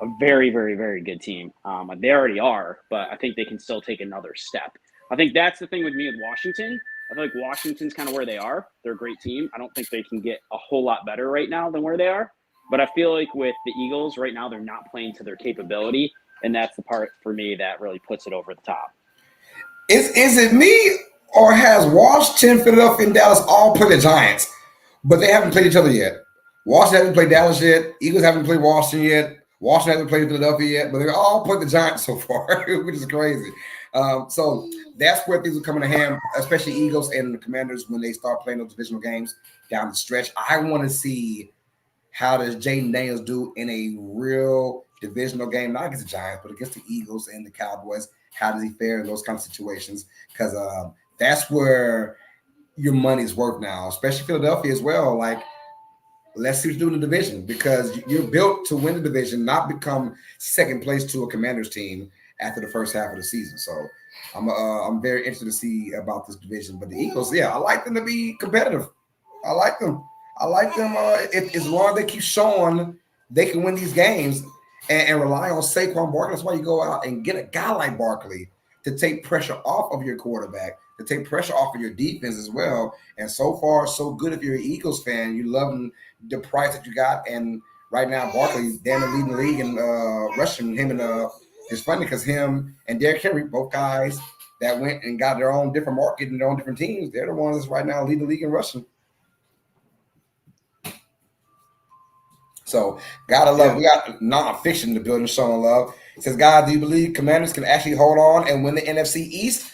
a very, very, very good team. They already are, but I think they can still take another step. I think that's the thing with me with Washington. I feel like Washington's kind of where they are. They're a great team. I don't think they can get a whole lot better right now than where they are. But I feel like with the Eagles right now, they're not playing to their capability. And that's the part for me that really puts it over the top.
Is it me, or has Washington, Philadelphia, and Dallas all played the Giants, but they haven't played each other yet? Washington hasn't played Dallas yet. Eagles haven't played Washington yet. Washington hasn't played Philadelphia yet, but they've all played the Giants so far, which is crazy. So that's where things will come in hand, especially Eagles and the Commanders when they start playing those divisional games down the stretch. I want to see how does Jaden Daniels do in a real divisional game, not against the Giants, but against the Eagles and the Cowboys. How does he fare in those kind of situations? Because that's where your money's worth now, especially Philadelphia as well. Like, let's see what you do in the division, because you're built to win the division, not become second place to a Commanders team after the first half of the season. So I'm very interested to see about this division. But the Eagles, yeah, I like them to be competitive. I like them. As long as they keep showing they can win these games and rely on Saquon Barkley. That's why you go out and get a guy like Barkley to take pressure off of your quarterback, to take pressure off of your defense as well. And so far, so good. If you're an Eagles fan, you love the price that you got. And right now, Barkley's damn near leading the league in rushing. Him and it's funny because him and Derrick Henry, both guys that went and got their own different market and their own different teams, they're the ones that's right now leading the league in rushing. So, gotta love. We got nonfiction in the building showing love. It says, guys, do you believe Commanders can actually hold on and win the NFC East?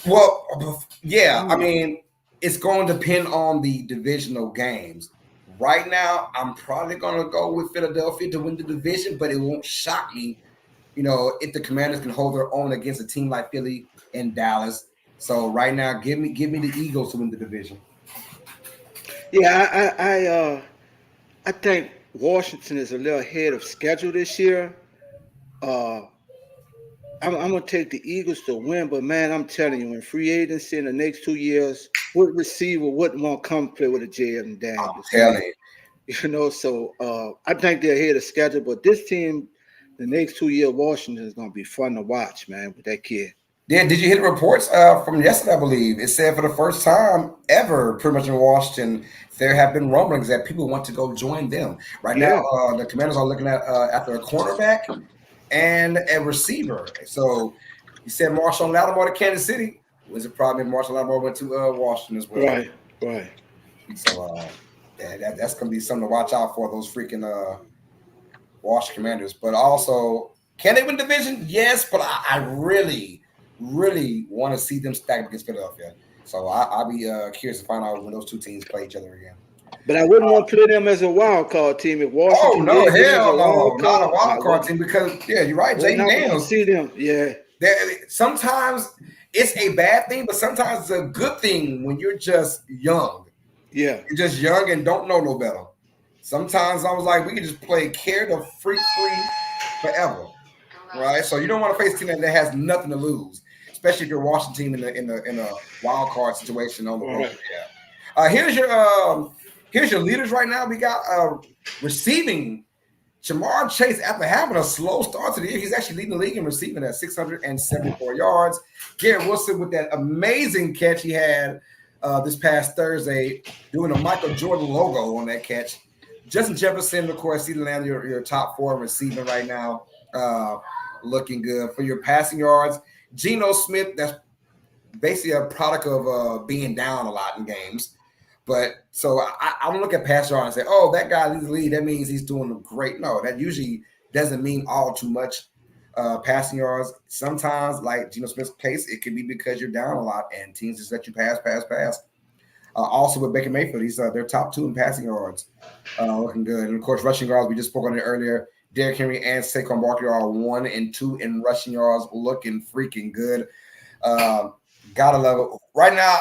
Well, yeah. I mean, it's going to depend on the divisional games. Right now, I'm probably going to go with Philadelphia to win the division, but it won't shock me, if the Commanders can hold their own against a team like Philly and Dallas. So right now, give me the Eagles to win the division.
Yeah, I think Washington is a little ahead of schedule this year. I'm gonna take the Eagles to win, but man, I'm telling you, in free agency in the next 2 years, what receiver wouldn't want to come play with a Jaden Daniels?
I'm telling you.
You know, so I think they're ahead of schedule, but this team, the next 2 years, Washington is gonna be fun to watch, man, with that kid.
Yeah, did you hear the reports from yesterday? I believe it said for the first time ever, pretty much in Washington, there have been rumblings that people want to go join them. Right now, the Commanders are looking at after a cornerback and a receiver. So you said Marshall Lattimore to Kansas City. Was it probably Marshall Lattimore went to Washington as well?
Right.
So that's going to be something to watch out for, those freaking Washington Commanders. But also, can they win division? Yes, but I really want to see them stack against Philadelphia. So I'll be curious to find out when those two teams play each other again.
But I wouldn't want to play them as a wild card team if Washington.
Oh no, hell no, not a wild card team because you're right, Jaden Daniels.
See them,
sometimes it's a bad thing, but sometimes it's a good thing when you're just young.
Yeah,
you're just young and don't know no better. Sometimes I was like, we can just play care the freak free forever, right? So you don't want to face a team that has nothing to lose, especially if you're a Washington team in a wild card situation on the road.
Right.
Yeah. Here's your leaders right now. We got receiving Jamar Chase after having a slow start to the year. He's actually leading the league in receiving at 674 yards. Garrett Wilson with that amazing catch he had this past Thursday, doing a Michael Jordan logo on that catch. Justin Jefferson, of course, he's landed your top 4 receiving right now. Looking good. For your passing yards, Geno Smith, that's basically a product of being down a lot in games. But so I don't look at pass yards and say, oh, that guy leads the lead. That means he's doing great. No, that usually doesn't mean all too much. Passing yards, sometimes, like Geno Smith's case, it could be because you're down a lot and teams just let you pass. Also with Baker Mayfield, he's their top 2 in passing yards. Looking good. And of course, rushing yards, we just spoke on it earlier. Derrick Henry and Saquon Barkley are 1 and 2 in rushing yards, looking freaking good. Gotta love it. Right now,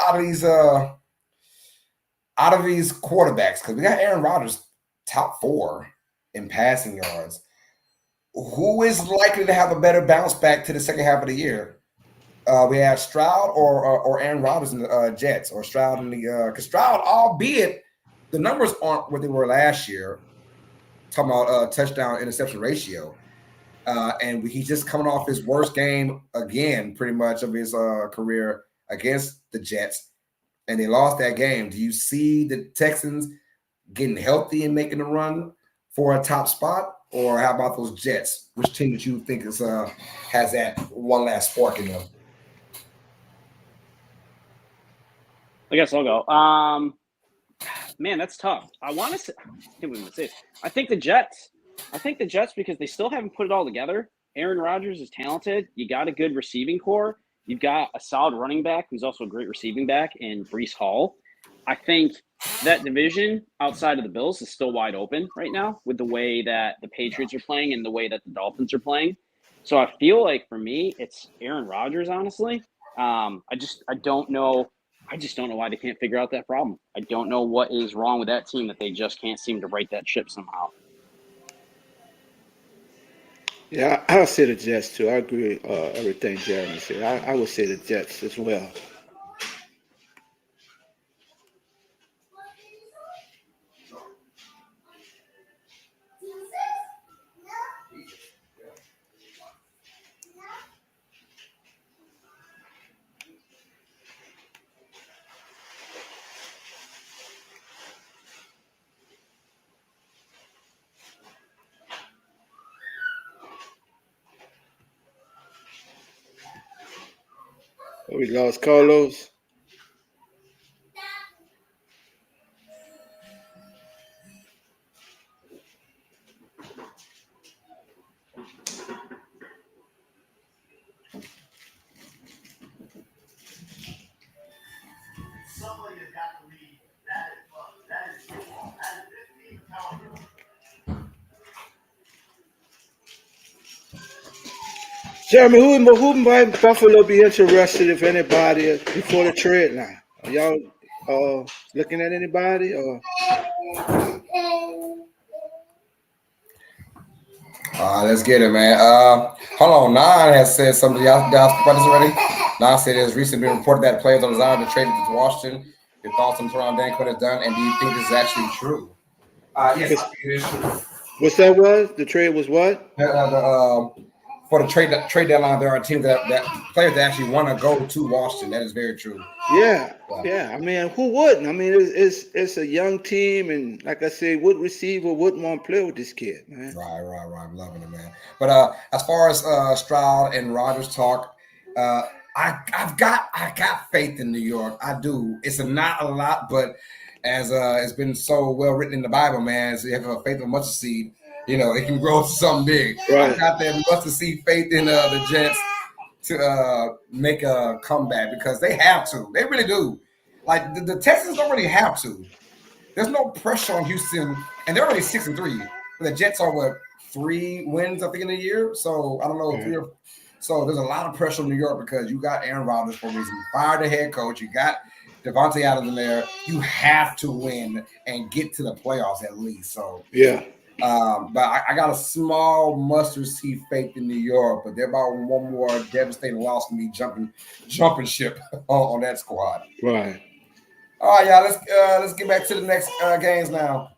out of these quarterbacks, because we got Aaron Rodgers top 4 in passing yards, who is likely to have a better bounce back to the second half of the year? We have Stroud or Aaron Rodgers in the Jets, or Stroud in the because Stroud, albeit the numbers aren't what they were last year, talking about touchdown interception ratio, and he's just coming off his worst game again, pretty much of his career against the Jets. And they lost that game. Do you see the Texans getting healthy and making a run for a top spot? Or how about those Jets? Which team that you think is has that one last spark in them?
I guess I'll go. Man, that's tough. I want to say, I can't believe I'm gonna say this. I think the Jets because they still haven't put it all together. Aaron Rodgers is talented. You got a good receiving core. You've got a solid running back who's also a great receiving back in Breece Hall. I think that division outside of the Bills is still wide open right now with the way that the Patriots are playing and the way that the Dolphins are playing. So I feel like for me, it's Aaron Rodgers, honestly. I don't know. I just don't know why they can't figure out that problem. I don't know what is wrong with that team that they just can't seem to right that ship somehow.
Yeah, I'll say the Jets too. I agree with everything Jeremy said. I would say the Jets as well. We lost Carlos. Jeremy, who might Buffalo be interested, if anybody, before the trade now? Are y'all looking at anybody? Or
Let's get it, man. Hold on. Nine has said something. Y'all spoke about this already. Nine said it has recently been reported that players are designed to trade to Washington. Your thoughts on Teron Dan Quinn has done, and do you think this is actually true? Yes, I think it is true.
What's that was? The trade was what?
For the trade deadline, there are teams that players that actually want to go to Washington. That is very true.
Yeah. I mean, who wouldn't? I mean, it's a young team, and like I said, what receiver wouldn't want to play with this kid, man?
Right. I'm loving it, man. But as far as Stroud and Rodgers talk, I got faith in New York. I do. It's not a lot, but as it's been so well written in the Bible, man, so you have a faith of a mustard seed. You know, it can grow to something big.
Right.
I got that mustard seed faith in the Jets to make a comeback because they have to. They really do. Like the Texans don't really have to. There's no pressure on Houston, and they're already 6-3. The Jets are what, 3 wins I think in a year. So I don't know, 3 or so. There's a lot of pressure on New York because you got Aaron Rodgers for a reason. You fired the head coach. You got Devontae Adams in there. You have to win and get to the playoffs at least. So
yeah.
But I got a small mustard seed faith in New York, but they're about one more devastating loss for me jumping ship on that squad.
Right.
All right, y'all. Let's get back to the next games now.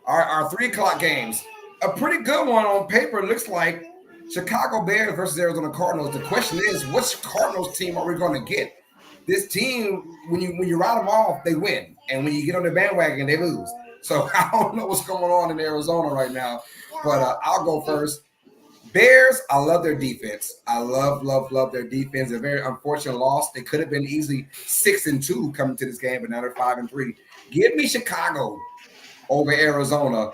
Our 3:00 games. A pretty good one on paper. It looks like Chicago Bears versus Arizona Cardinals. The question is, which Cardinals team are we going to get? This team, when you ride them off, they win, and when you get on the bandwagon, they lose. So I don't know what's going on in Arizona right now, but I'll go first. Bears, I love their defense. I love their defense. A very unfortunate loss. They could have been easily 6-2 coming to this game, but now they're 5-3. Give me Chicago over Arizona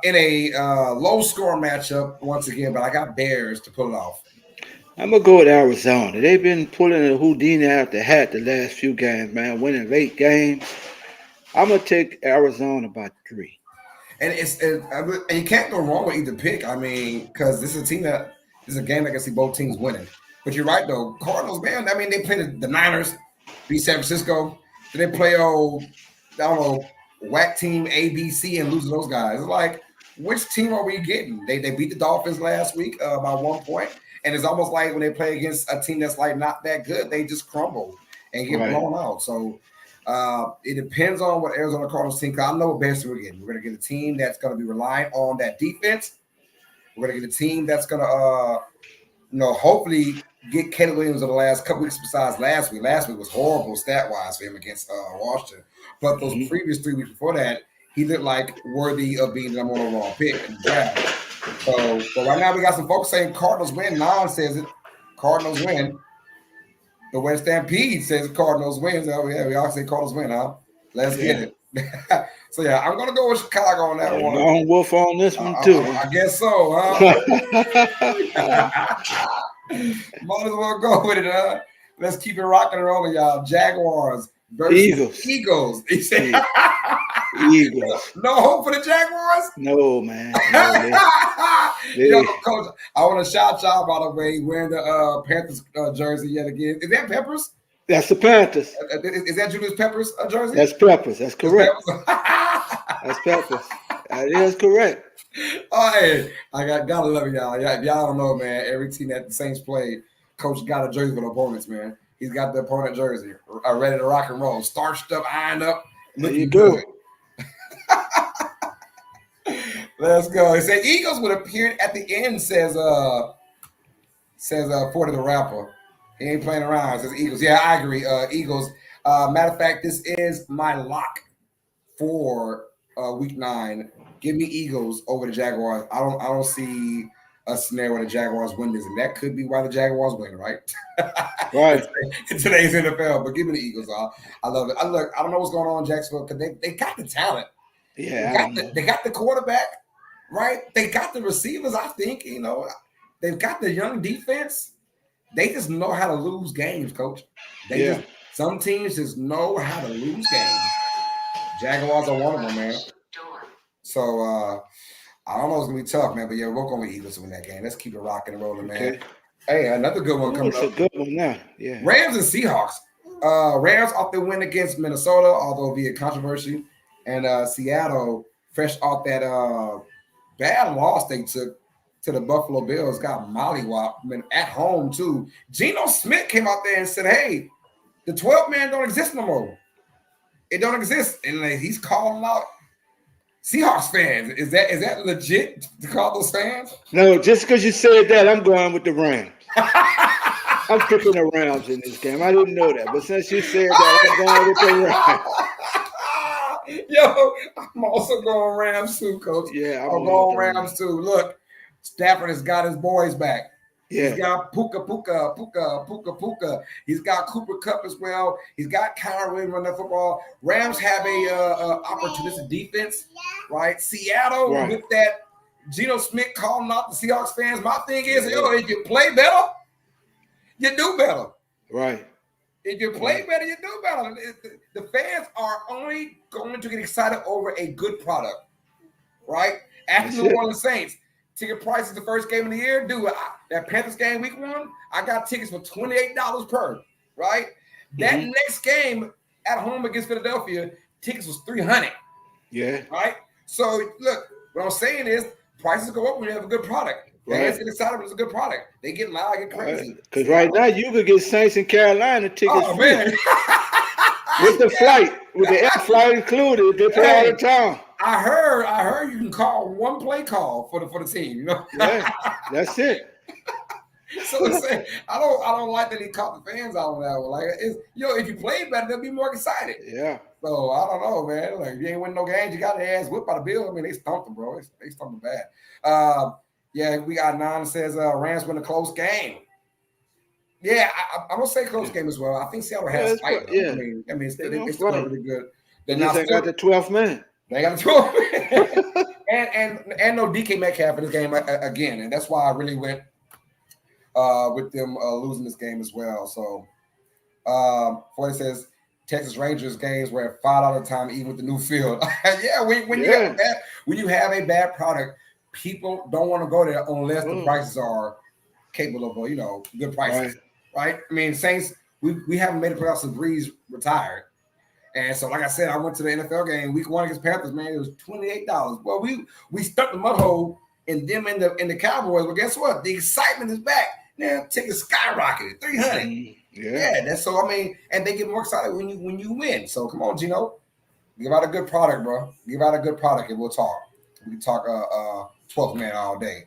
in a low-score matchup once again, but I got Bears to pull it off.
I'm going to go with Arizona. They've been pulling a Houdini out the hat the last few games, man, winning late games. I'm going to take Arizona by 3.
And and you can't go wrong with either pick. I mean, because this is a game that can see both teams winning. But you're right, though. Cardinals, man, I mean, they play the Niners, beat San Francisco. Then they play, whack team ABC and lose to those guys. It's like, which team are we getting? They beat the Dolphins last week by 1 point. And it's almost like when they play against a team that's like not that good, they just crumble and get blown out. So it depends on what Arizona Cardinals team. I know what Bears we're getting. We're going to get a team that's going to be relying on that defense. We're going to get a team that's going to, hopefully get Caleb Williams in the last couple weeks besides last week. Last week was horrible stat-wise for him against Washington. But those previous 3 weeks before that, he looked like worthy of being the number 1 overall pick in the draft. So right now we got some folks saying Cardinals win. Nan says it. Cardinals win. The West Stampede says Cardinals win. So yeah, we all say Cardinals win, huh? Let's get it. So yeah, I'm gonna go with Chicago on that one.
Lone Wolf on this one too.
I guess so, huh? Might as well go with it, huh? Let's keep it rocking and rolling, y'all. Jaguars versus Eagles. He said
Eagles.
No hope for the Jaguars?
No, man.
Yo, Coach, I want to shout y'all, by the way, wearing the Panthers jersey yet again. Is that Peppers?
That's the Panthers.
Is that Julius Peppers jersey?
That's Peppers. That's correct. That's Peppers. That is correct.
Oh, hey, I gotta love y'all. If y'all don't know, man, every team that the Saints played, Coach got a jersey for the opponents, man. He's got the opponent jersey ready to rock and roll, starched up, ironed up, looking good. Let's go. It said Eagles would appear at the end, says Porter the rapper. He ain't playing around. It says Eagles. Yeah, I agree. Eagles. Matter of fact, this is my lock for week 9. Give me Eagles over the Jaguars. I don't see a scenario where the Jaguars win this, and that could be why the Jaguars win, right?
Right.
in today's NFL. But give me the Eagles. I love it. I don't know what's going on in Jacksonville because they got the talent.
Yeah,
they got the quarterback, right? They got the receivers. I think they've got the young defense. They just know how to lose games, Coach. Some teams just know how to lose games. Jaguars are one of them, man. So I don't know. It's gonna be tough, man. But yeah, we're going with Eagles to win that game. Let's keep it rocking and rolling, man. Hey, another good one coming up.
It's a good one now. Yeah.
Rams and Seahawks. Rams off the win against Minnesota, although via controversy, and Seattle fresh off that bad loss they took to the Buffalo Bills, got mollywopped. I mean, at home too. Geno Smith came out there and said, "Hey, the 12 man don't exist no more. It don't exist." And like, he's calling out Seahawks fans. Is that legit to call those fans?
No, just because you said that, I'm going with the Rams. I'm picking the Rams in this game. I didn't know that, but since you said that, I'm going with the
Rams. Yo, I'm also going Rams too, Coach.
Yeah,
I'm going Rams too. Look, Stafford has got his boys back.
Yeah.
He's got Puka. He's got Cooper Kupp as well. He's got Kyron Williams running the football. Rams have a opportunistic defense, right? Seattle with that Geno Smith calling out the Seahawks fans. My thing is, if you play better, you do better.
Right.
If you play better, you do better. The fans are only going to get excited over a good product, right? After New Orleans Saints. Ticket prices the first game of the year, dude. That Panthers game week 1, I got tickets for $28 per, right? That next game at home against Philadelphia, tickets was $300.
Yeah.
Right? So look, what I'm saying is prices go up when you have a good product. Fans get excited when it's a good product. They get loud, get crazy.
Because right now you could get Saints in Carolina tickets free.
Man.
With the flight, with the air flight included, they play all the time.
I heard you can call one play call for the team. You know?
Yeah, that's it.
So I don't like that he caught the fans out on that one. Like, if you play better, they'll be more excited.
Yeah.
So I don't know, man. Like, if you ain't winning no games, you got their ass whipped by the Bills. I mean, they stumped them, bro. They stumped them bad. Yeah, we got 9 that says Rams win a close game. Yeah, I'm gonna say close game as well. I think Seattle has fight.
Yeah.
I mean, it's still really good.
They got the 12th man.
They got the 12th man. and no DK Metcalf in this game again, and that's why I really went with them losing this game as well. So, Floyd says Texas Rangers games were at 5 out of the time, even with the new field. Yeah, when you have a bad product, people don't want to go there unless the prices are capable of, good prices, right? I mean, Saints, we haven't made it playoffs since Breeze retired. And so, like I said, I went to the NFL game week 1 against Panthers, man. It was $28. Well, we stuck the mud hole in them in the Cowboys. But guess what? The excitement is back. Now tickets skyrocketed, $300. Yeah, that's so. I mean, and they get more excited when you win. So come on, Gino, give out a good product, bro. Give out a good product, and we'll talk. We can talk 12th man all day.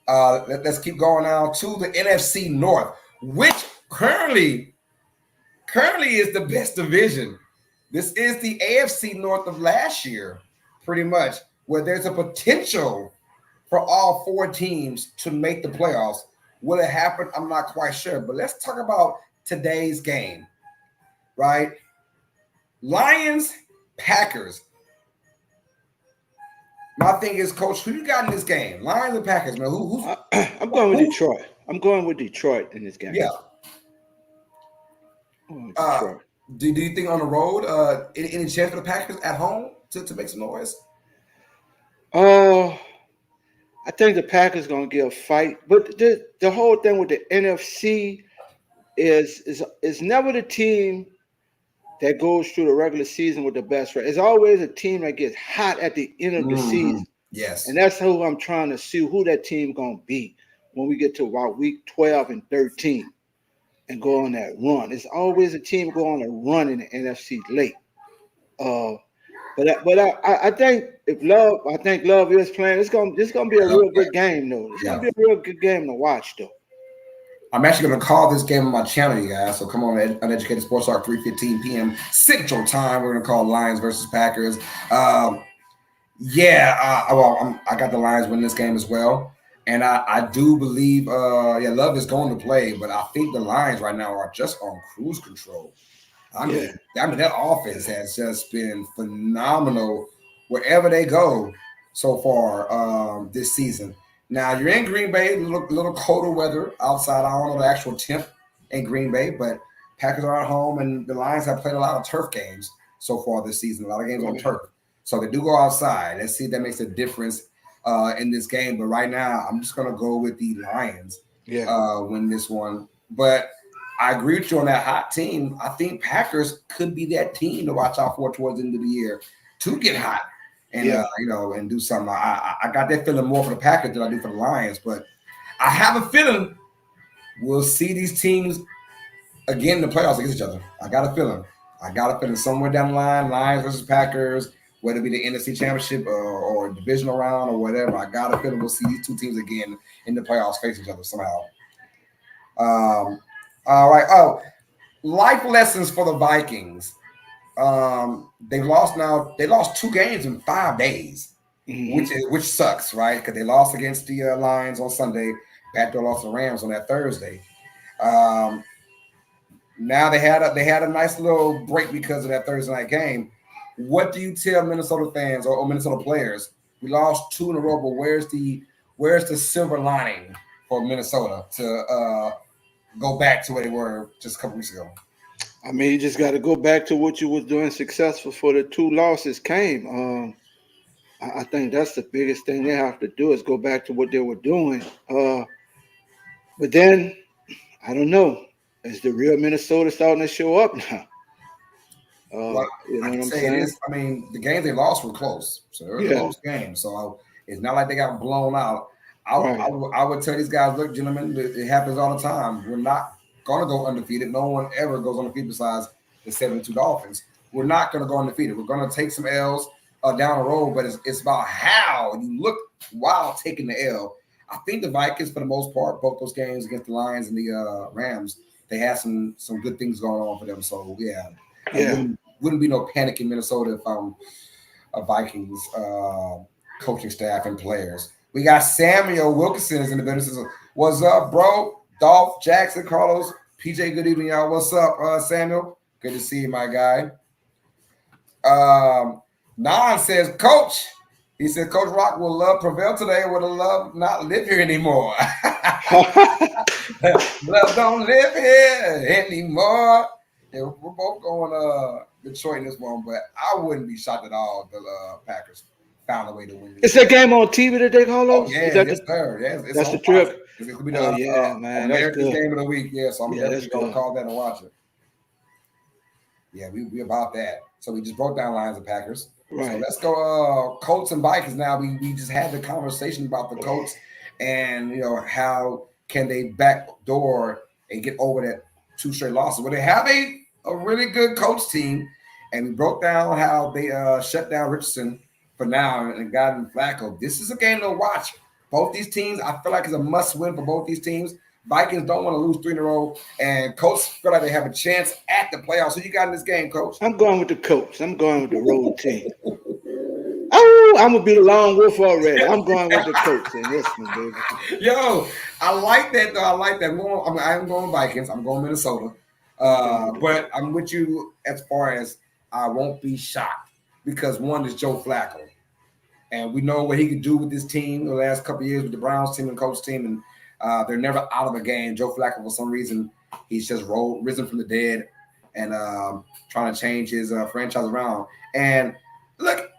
Let's keep going now to the NFC North, which currently is the best division. This is the AFC North of last year, pretty much, where there's a potential for all 4 teams to make the playoffs. Will it happen? I'm not quite sure. But let's talk about today's game, right? Lions, Packers. My thing is, Coach, who you got in this game? Lions and Packers, man.
I'm going with Detroit. I'm going with Detroit in this game.
Yeah. Do you think on the road, any chance for the Packers at home to make some noise?
I think the Packers going to give a fight. But the whole thing with the NFC is never the team that goes through the regular season with the best record. It's always a team that gets hot at the end of the season.
Yes.
And that's who I'm trying to see, who that team going to be when we get to about week 12 and 13 and go on that run. It's always a team go on a run in the NFC late. But I think Love is playing. It's gonna be a real good game, though. It's gonna be a real good game to watch, though.
I'm actually going to call this game on my channel, you guys. So come on, Uneducated Sports Talk, 3:15 p.m. Central Time. We're going to call Lions versus Packers. I got the Lions winning this game as well. And I do believe, Love is going to play, but I think the Lions right now are just on cruise control. I mean, that offense has just been phenomenal wherever they go so far this season. Now, you're in Green Bay, a little colder weather outside. I don't know the actual temp in Green Bay, but Packers are at home, and the Lions have played a lot of turf games so far this season, a lot of games on turf. So they do go outside. Let's see if that makes a difference in this game. But right now, I'm just going to go with the Lions win this one. But I agree with you on that hot team. I think Packers could be that team to watch out for towards the end of the year to get hot and and do something. I got that feeling more for the Packers than I do for the Lions, but I have a feeling we'll see these teams again in the playoffs against each other. I got a feeling somewhere down the line, Lions versus Packers, whether it be the NFC Championship or divisional round or whatever. I got a feeling we'll see these two teams again in the playoffs face each other somehow. All right. Oh, life lessons for the Vikings. They lost 2 games in 5 days, which sucks, right? Because they lost against the Lions on Sunday, backdoor lost to the Rams on that Thursday. Now they had a nice little break because of that Thursday night game. What do you tell Minnesota fans or Minnesota players? We lost 2 in a row, but where's the silver lining for Minnesota to go back to where they were just a couple weeks ago?
I mean, you just got to go back to what you was doing successful for the 2 losses came. I think that's the biggest thing they have to do is go back to what they were doing. But then, I don't know. Is the real Minnesota starting to show up now?
Well,
you know
I
what
can
I'm
say
saying?
it is. I mean, the games they lost were close, so they're close games. So it's not like they got blown out. I would tell these guys, look, gentlemen, it happens all the time. We're not going to go undefeated. No one ever goes undefeated besides the 72 Dolphins. We're not going to go undefeated. We're going to take some L's down the road, but it's about how you look while taking the L. I think the Vikings, for the most part, both those games against the Lions and the Rams, they had some good things going on for them. So wouldn't be no panic in Minnesota if I'm a Vikings coaching staff and players. We got Samuel Wilkinson is in the business. What's up, bro? Dolph, Jackson, Carlos, PJ, good evening, y'all. What's up, Samuel? Good to see you, my guy. Nan says, Coach. He said, Coach Rock will love prevail today. Would have love not live here anymore. Love don't live here anymore. Yeah, we're both going Detroit in this one, but I wouldn't be shocked at all if the Packers found a way to win.
Is that game on TV today, Carlos?
Oh, yeah, yes, sir. Yes,
that's the trip.
It's going to be the
man,
America's game of the week. Yeah, so I'm definitely going to call that and watch it. Yeah, we about that. So we just broke down Lions and Packers. Right. So let's go Colts and Vikings now. We just had the conversation about the Colts and, how can they backdoor and get over that 2 straight losses. Well, they have a really good coach team, and we broke down how they shut down Richardson for now and got in Flacco. This is a game to watch. Both these teams, I feel like it's a must-win for both these teams. Vikings don't want to lose 3 in a row, and Colts feel like they have a chance at the playoffs. Who you got in this game, Coach?
I'm going with the Colts. I'm going with the road team. Oh, I'm going to be the lone wolf already. I'm going with the Colts in this one, baby.
Yo, I like that, though. I like that. I'm going Vikings. I'm going Minnesota. But I'm with you as far as I won't be shocked because one is Joe Flacco. And we know what he could do with this team the last couple of years with the Browns team and Colts team. And they're never out of a game. Joe Flacco, for some reason, he's just risen from the dead and trying to change his franchise around. And look,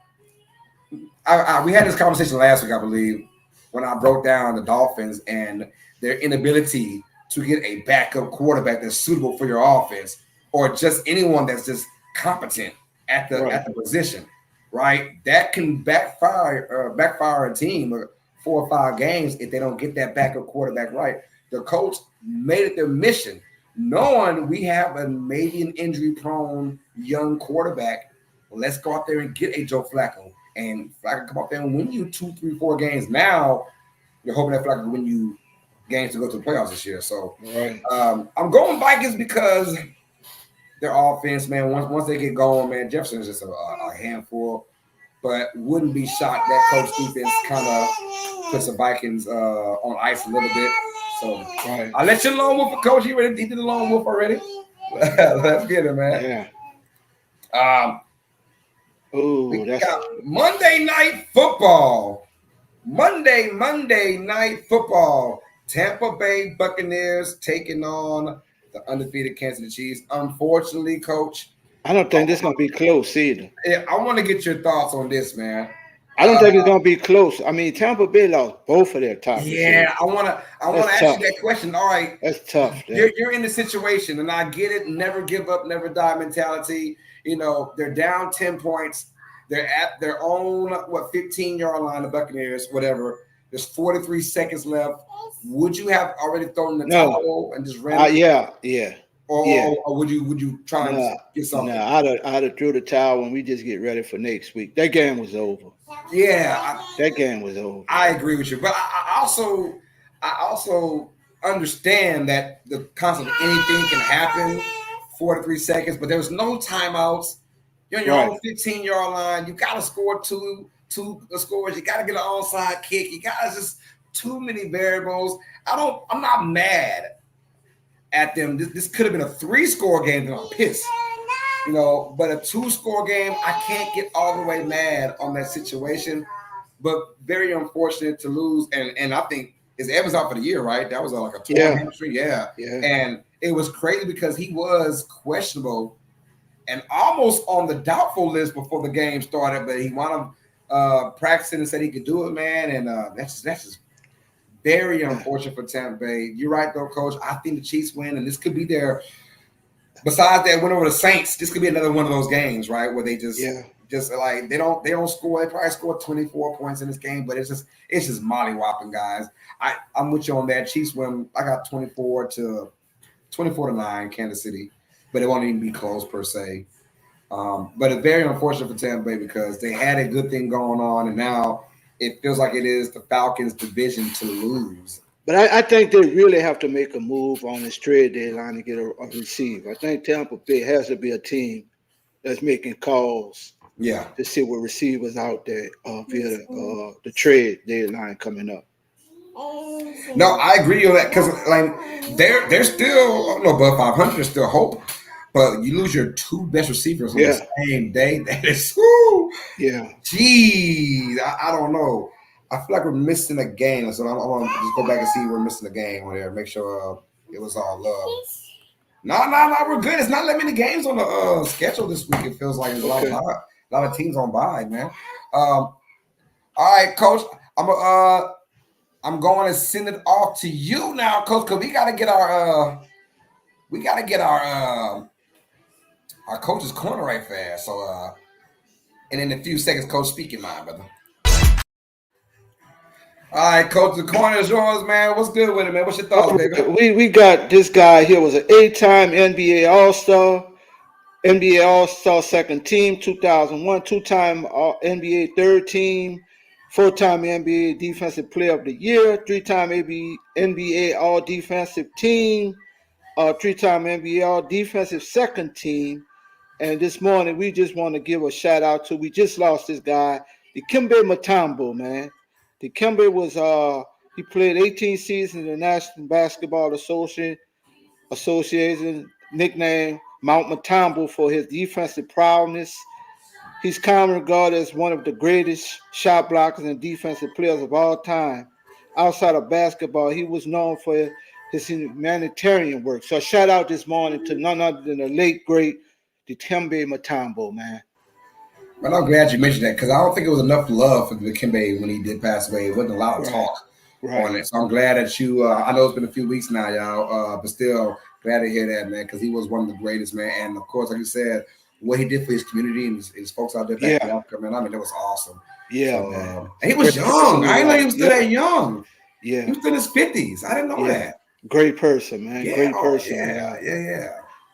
we had this conversation last week, I believe, when I broke down the Dolphins and their inability to get a backup quarterback that's suitable for your offense, or just anyone that's just competent at the position, right? That can backfire a team 4 or 5 games if they don't get that backup quarterback right. The Colts made it their mission, knowing we have maybe an injury-prone young quarterback. Let's go out there and get a Joe Flacco. And Flacco come out there and win you 2, 3, 4 games. Now you're hoping that Flacco can win you games to go to the playoffs this year. So I'm going Vikings because their offense, man, once they get going, man, Jefferson is just a handful. But wouldn't be shocked that Colts defense kind of puts the Vikings on ice a little bit. So I let you lone wolf for Coach. He did the lone wolf already. Let's get it, man.
Yeah.
We got Monday Night Football. Monday Night Football. Tampa Bay Buccaneers taking on the undefeated Kansas City Chiefs. Unfortunately, Coach,
I don't think this is going to be close either.
Yeah, I want to get your thoughts on this, man.
I don't think it's going to be close. I mean, Tampa Bay lost both of their top.
Yeah, I want to ask you that question. All right.
That's tough.
You're in the situation, and I get it. Never give up, never die mentality. They're down 10 points. They're at their own 15-yard line, the Buccaneers, whatever. There's 43 seconds left. Would you have already thrown the towel and just ran?
Yeah.
Or would you try and get something?
No, I'd have threw the towel when we just get ready for next week. That game was over.
Yeah,
that game was over.
I agree with you, but I also understand that the concept of anything can happen. 43 seconds, but there was no timeouts. You're on your own 15-yard line. You got to score two scores. You got to get an onside kick. You got just too many variables. I'm not mad at them. This could have been a 3-score game, and I'm pissed. But a 2-score game, I can't get all the way mad on that situation. But very unfortunate to lose. And I think is Evans out for the year, right? That was like a torn hamstring. Yeah. And it was crazy because he was questionable and almost on the doubtful list before the game started, but he wound up practicing and said he could do it, man. And that's just very unfortunate for Tampa Bay. You're right, though, Coach. I think the Chiefs win, and this could be their – besides that win over the Saints, this could be another one of those games, right, where they just like they don't score. They probably scored 24 points in this game, but it's just mollywhopping, guys. I'm with you on that. Chiefs win. I got 24-9 Kansas City, but it won't even be close per se. But it's very unfortunate for Tampa Bay because they had a good thing going on, and now it feels like it is the Falcons' division to lose.
But I think they really have to make a move on this trade deadline to get a receiver. I think Tampa Bay has to be a team that's making calls to see what receivers out there via the trade deadline coming up.
No, I agree on that because they're still above 500. There's still hope, but you lose your 2 best receivers on the same day. That is, geez, I don't know. I feel like we're missing a game, so I'm gonna just go back and see we're missing a game on there. Make sure it was all love. No, we're good. It's not that many games on the schedule this week. It feels like there's a lot of teams on bye, man. All right, Coach. I'm going to send it off to you now, Coach, because we got to get our coach's corner right fast. So, and in a few seconds, Coach, speak your mind, brother. All right, Coach, the corner is yours, man. What's good with it, man? What's your thoughts, baby?
We got this guy here was an 8-time NBA All-Star, NBA All-Star second team, 2001, 2-time NBA third team, 4-time NBA Defensive Player of the Year, 3-time NBA All Defensive Team, 3-time NBA All Defensive Second Team. And this morning, we just want to give a shout out to, we just lost this guy, Dikembe Mutombo, man. Dikembe was, he played 18 seasons in the National Basketball Association, nicknamed Mount Mutombo for his defensive prowess. He's commonly regarded as one of the greatest shot blockers and defensive players of all time. Outside of basketball, he was known for his humanitarian work. So shout out this morning to none other than the late, great Dikembe Mutombo, man.
Well, I'm glad you mentioned that because I don't think it was enough love for Dikembe when he did pass away. It wasn't a lot of talk on it. So I'm glad that you, I know it's been a few weeks now, y'all, but still glad to hear that, man, because he was one of the greatest, man. And, of course, like you said, what he did for his community and his folks out there back in Africa, man, I mean, that was awesome.
Yeah,
so,
man.
And he was young. I didn't know he was still that young.
Yeah.
He was still in his 50s. I didn't know that.
Great person, man. Great person.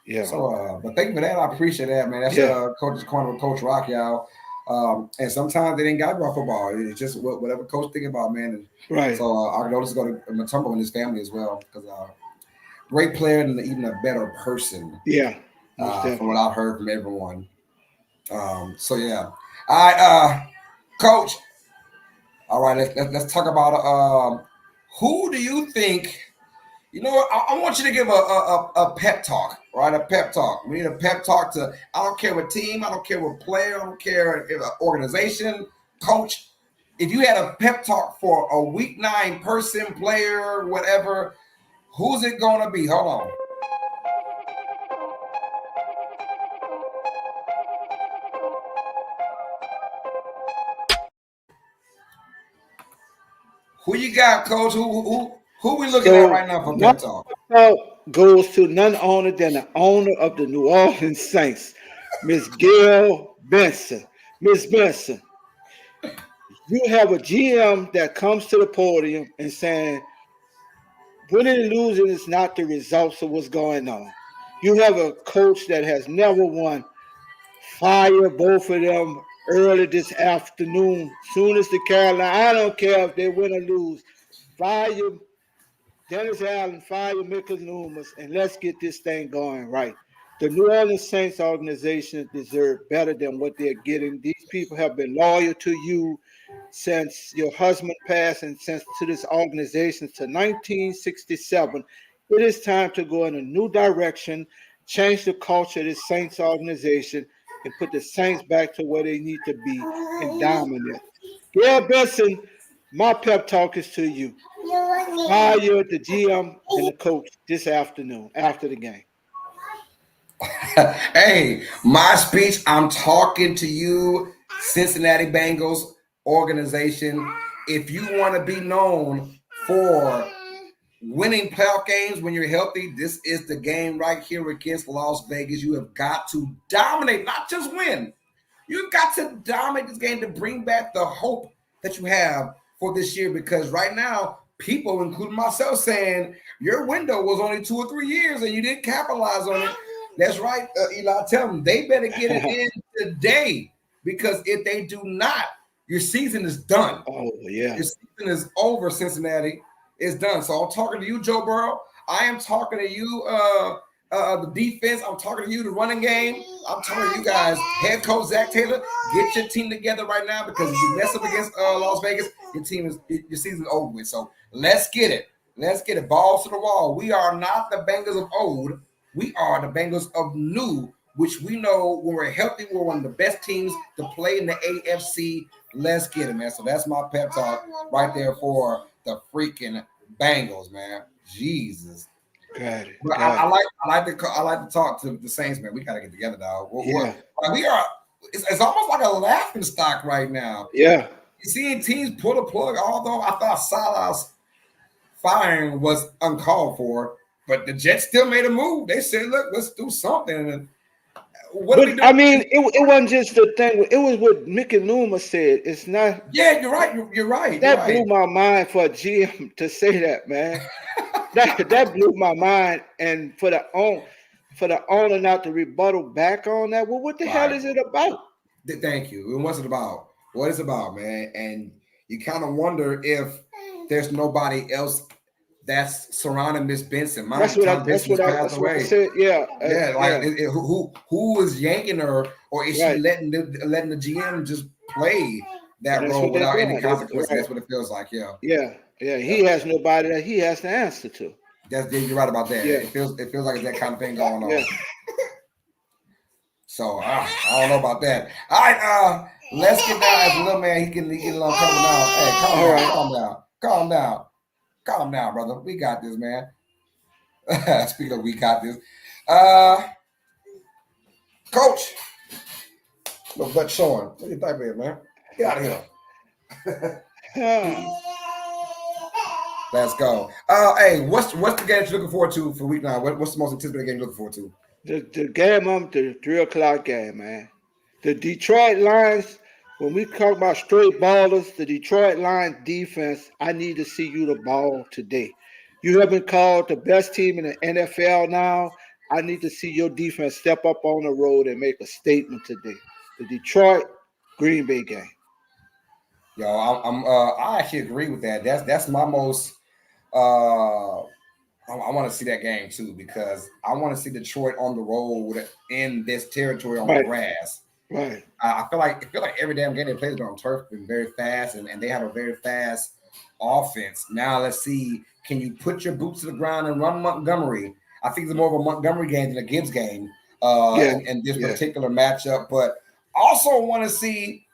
Yeah. So, but thank you for that. I appreciate that, man. That's Coach's Corner with Coach Rock, y'all. And sometimes they didn't got about football. It's just whatever coach think about, man. And so I know this is going to Mutombo and his family as well because great player and even a better person.
Yeah.
From what I've heard from everyone. So yeah. All right, Coach. All right, let's talk about who do you think? You know what? I want you to give a pep talk, right? A pep talk. We need a pep talk to. I don't care what team. I don't care what player. I don't care if organization, coach. If you had a pep talk for a week 9 person, player, whatever, who's it gonna be? Hold on. Who you got, Coach? Who we looking at right now for pep talk?
Goes to none other than the owner of the New Orleans Saints, Miss Gail Benson. Ms. Benson, you have a GM that comes to the podium and saying, winning and losing is not the results of what's going on. You have a coach that has never won. Fire both of them early this afternoon. Soon as the Carolina, I don't care if they win or lose. Fire Dennis Allen, fire Michael Loomis, and let's get this thing going right. The New Orleans Saints organization deserve better than what they're getting. These people have been loyal to you since your husband passed and since to this organization to 1967. It is time to go in a new direction, change the culture of this Saints organization, and put the Saints back to where they need to be and dominate. Gail Benson, my pep talk is to you. Fire the GM and the coach this afternoon after the game.
Hey, my speech, I'm talking to you, Cincinnati Bengals organization. If you want to be known for winning playoff games when you're healthy, this is the game right here against Las Vegas. You have got to dominate, not just win. You've got to dominate this game to bring back the hope that you have for this year, because right now, people, including myself, saying your window was only 2 or 3 years and you didn't capitalize on it. That's right, Eli. Tell them they better get it in today, because if they do not, your season is done.
Oh, yeah.
Your season is over, Cincinnati. It's done. So I'm talking to you, Joe Burrow. I am talking to you, the defense. I'm talking to you, the running game. I'm talking to you guys, head coach Zach Taylor. Get your team together right now, because if you mess up against Las Vegas, your season is over with. So let's get it. Let's get it. Balls to the wall. We are not the Bengals of old. We are the Bengals of new, which we know when we're healthy, we're one of the best teams to play in the AFC. Let's get it, man. So that's my pep talk right there for the freaking Bengals, man. Jesus.
Got it.
But I like to talk to the Saints, man. We got to get together, dog.
Yeah.
We are. It's almost like a laughing stock right now.
Yeah.
You're seeing teams pull the plug, although I thought Salah's firing was uncalled for, but the Jets still made a move. They said, "Look, let's do something."
I mean, it wasn't just the thing. It was what Mickey Loomis said. It's not.
Yeah, you're right. You're right.
That blew my mind for a GM to say that, man. that blew my mind, and for the owner not to rebuttal back on that. Well, what the hell is it about?
Thank you. What's it about? What is it about, man? And you kind of wonder if there's nobody else that's surrounding Miss Benson.
That's what I said. Yeah.
Who is yanking her, or is she letting the GM just play that role without any consequences? That's what it feels like. Yeah.
Yeah. He has nobody that he has to answer to.
You're right about that.
Yeah.
It feels like it's that kind of thing going on.
Yeah.
So I don't know about that. All right, let's get down as a little man. He can get a little calm down. Hey, calm down, brother. We got this, man. Speaking of, we got this. Coach, no butt showing. What do you think, man? Get out of here. Let's go. Hey, what's the game you're looking forward to for week 9? What's the most anticipated game you're looking forward to?
The game, the 3:00 game, man. The Detroit Lions, when we talk about straight ballers, the Detroit Lions defense, I need to see you the ball today. You have been called the best team in the NFL now. I need to see your defense step up on the road and make a statement today. The Detroit Green Bay game.
Yo, I actually agree with that. That's my most I want to see that game too, because I want to see Detroit on the road in this territory on the grass.
Right.
I feel like every damn game they play is on turf and very fast, and they have a very fast offense. Now let's see, can you put your boots to the ground and run Montgomery? I think it's more of a Montgomery game than a Gibbs game in this particular matchup. But also want to see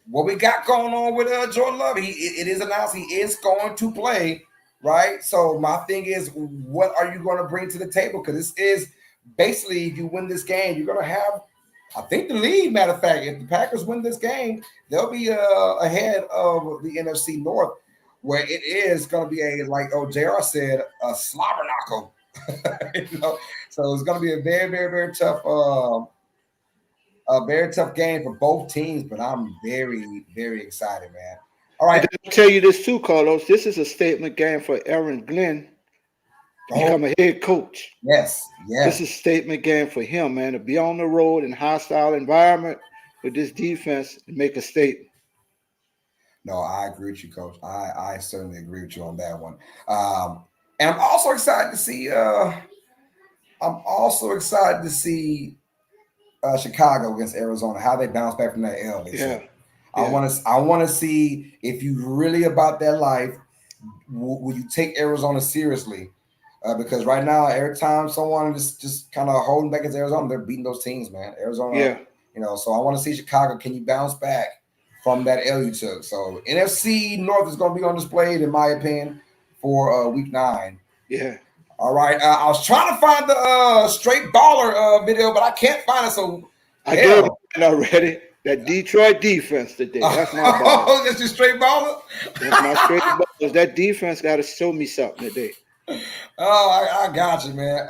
what we got going on with Jordan Love. It is announced he is going to play. Right. So my thing is, what are you going to bring to the table? Because this is basically, if you win this game, you're going to have, I think, the lead. Matter of fact, if the Packers win this game, they'll be ahead of the NFC North, where it is going to be like JR said, a slobber knocker. So it's going to be a very, very, very tough A very tough game for both teams, but I'm very, very excited, man. All right.
I'll tell you this too, Carlos. This is a statement game for Aaron Glenn to become a head coach.
Yes.
This is a statement game for him, man, to be on the road in a hostile environment with this defense and make a statement.
No, I agree with you, Coach. I certainly agree with you on that one. And I'm also excited to see. Chicago against Arizona, how they bounce back from that L.
Yeah.
I want to see if you really about that life. Will you take Arizona seriously? Because right now, every time someone just kind of holding back against Arizona, they're beating those teams, man. Arizona, you know. So I want to see Chicago. Can you bounce back from that L you took? So NFC North is going to be on display, in my opinion, for Week 9.
Yeah.
All right. I was trying to find the straight baller video, but I can't find it. So
I gave it already. That Detroit defense today. That's my baller.
Oh, that's your straight baller?
That's my straight baller. That defense got to show me something today.
Oh, I got you, man.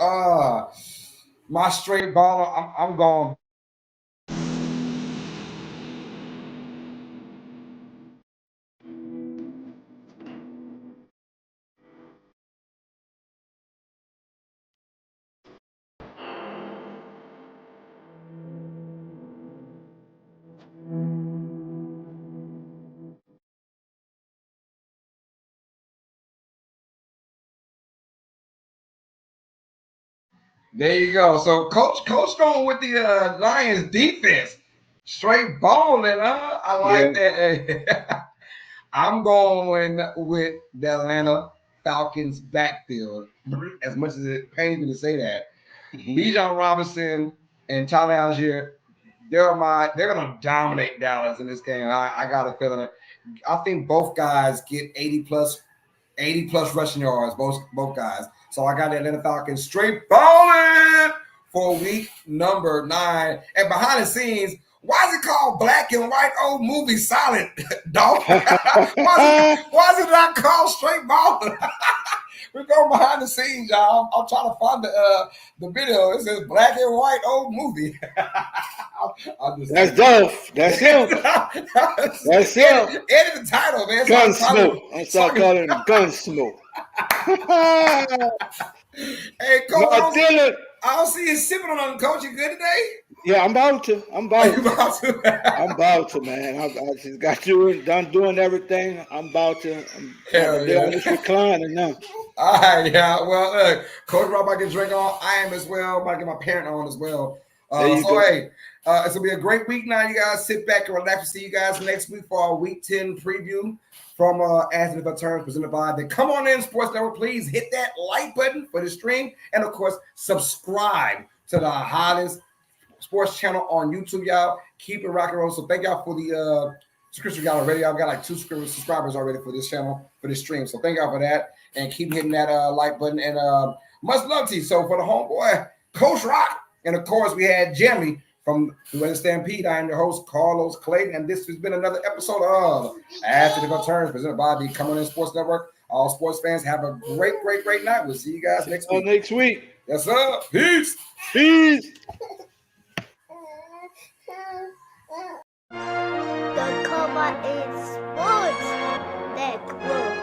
My straight baller, I'm going. There you go. So coach going with the Lions defense. Straight balling, huh? I like that. I'm going with the Atlanta Falcons backfield. As much as it pains me to say that. Bijan Robinson and Tyler Algier, they're gonna dominate Dallas in this game. I got a feeling. I think both guys get 80 plus rushing yards, both guys. So I got the Atlanta Falcons straight balling for week number 9. And behind the scenes, why is it called Black and White Old Movie Silent, dog? why is it not called straight balling? We're going behind the scenes, y'all. I'm trying to find the video. It says Black and White Old Movie.
That's Dolph. That's him. That's him.
Edit the title, man.
Gunsmoke. I'm start calling it Gunsmoke.
Hey, Coach, I don't see you sipping on them, Coach. You good today?
Yeah, I'm about to. I'm about to, man. I just got done doing everything. I'm about to. I'm just reclining now.
All right, yeah. Well, look, Coach Rob, I get drink on. I am as well. I'm about to get my parent on as well. Hey, it's gonna be a great week now. You guys sit back and relax. See you guys next week for our Week 10 preview from Nfl Turns presented by the Come On In Sports Network. Please hit that like button for the stream, and of course, subscribe to the hottest sports channel on YouTube, y'all. Keep it rock and roll. So thank y'all for the subscription y'all already. I've got like 2 subscribers already for this channel, for this stream. So thank y'all for that. And keep hitting that like button. And much love to you. So for the homeboy, Coach Rock, and of course we had Jimmy from the Weather Stampede. I am your host, Carlos Clayton, and this has been another episode of Nfl Turns presented by the Come On In Sports Network. All sports fans have a great night. We'll see you guys next week.
Next week.
Yes, sir. Peace.
Peace.
The Come On In Sports Network.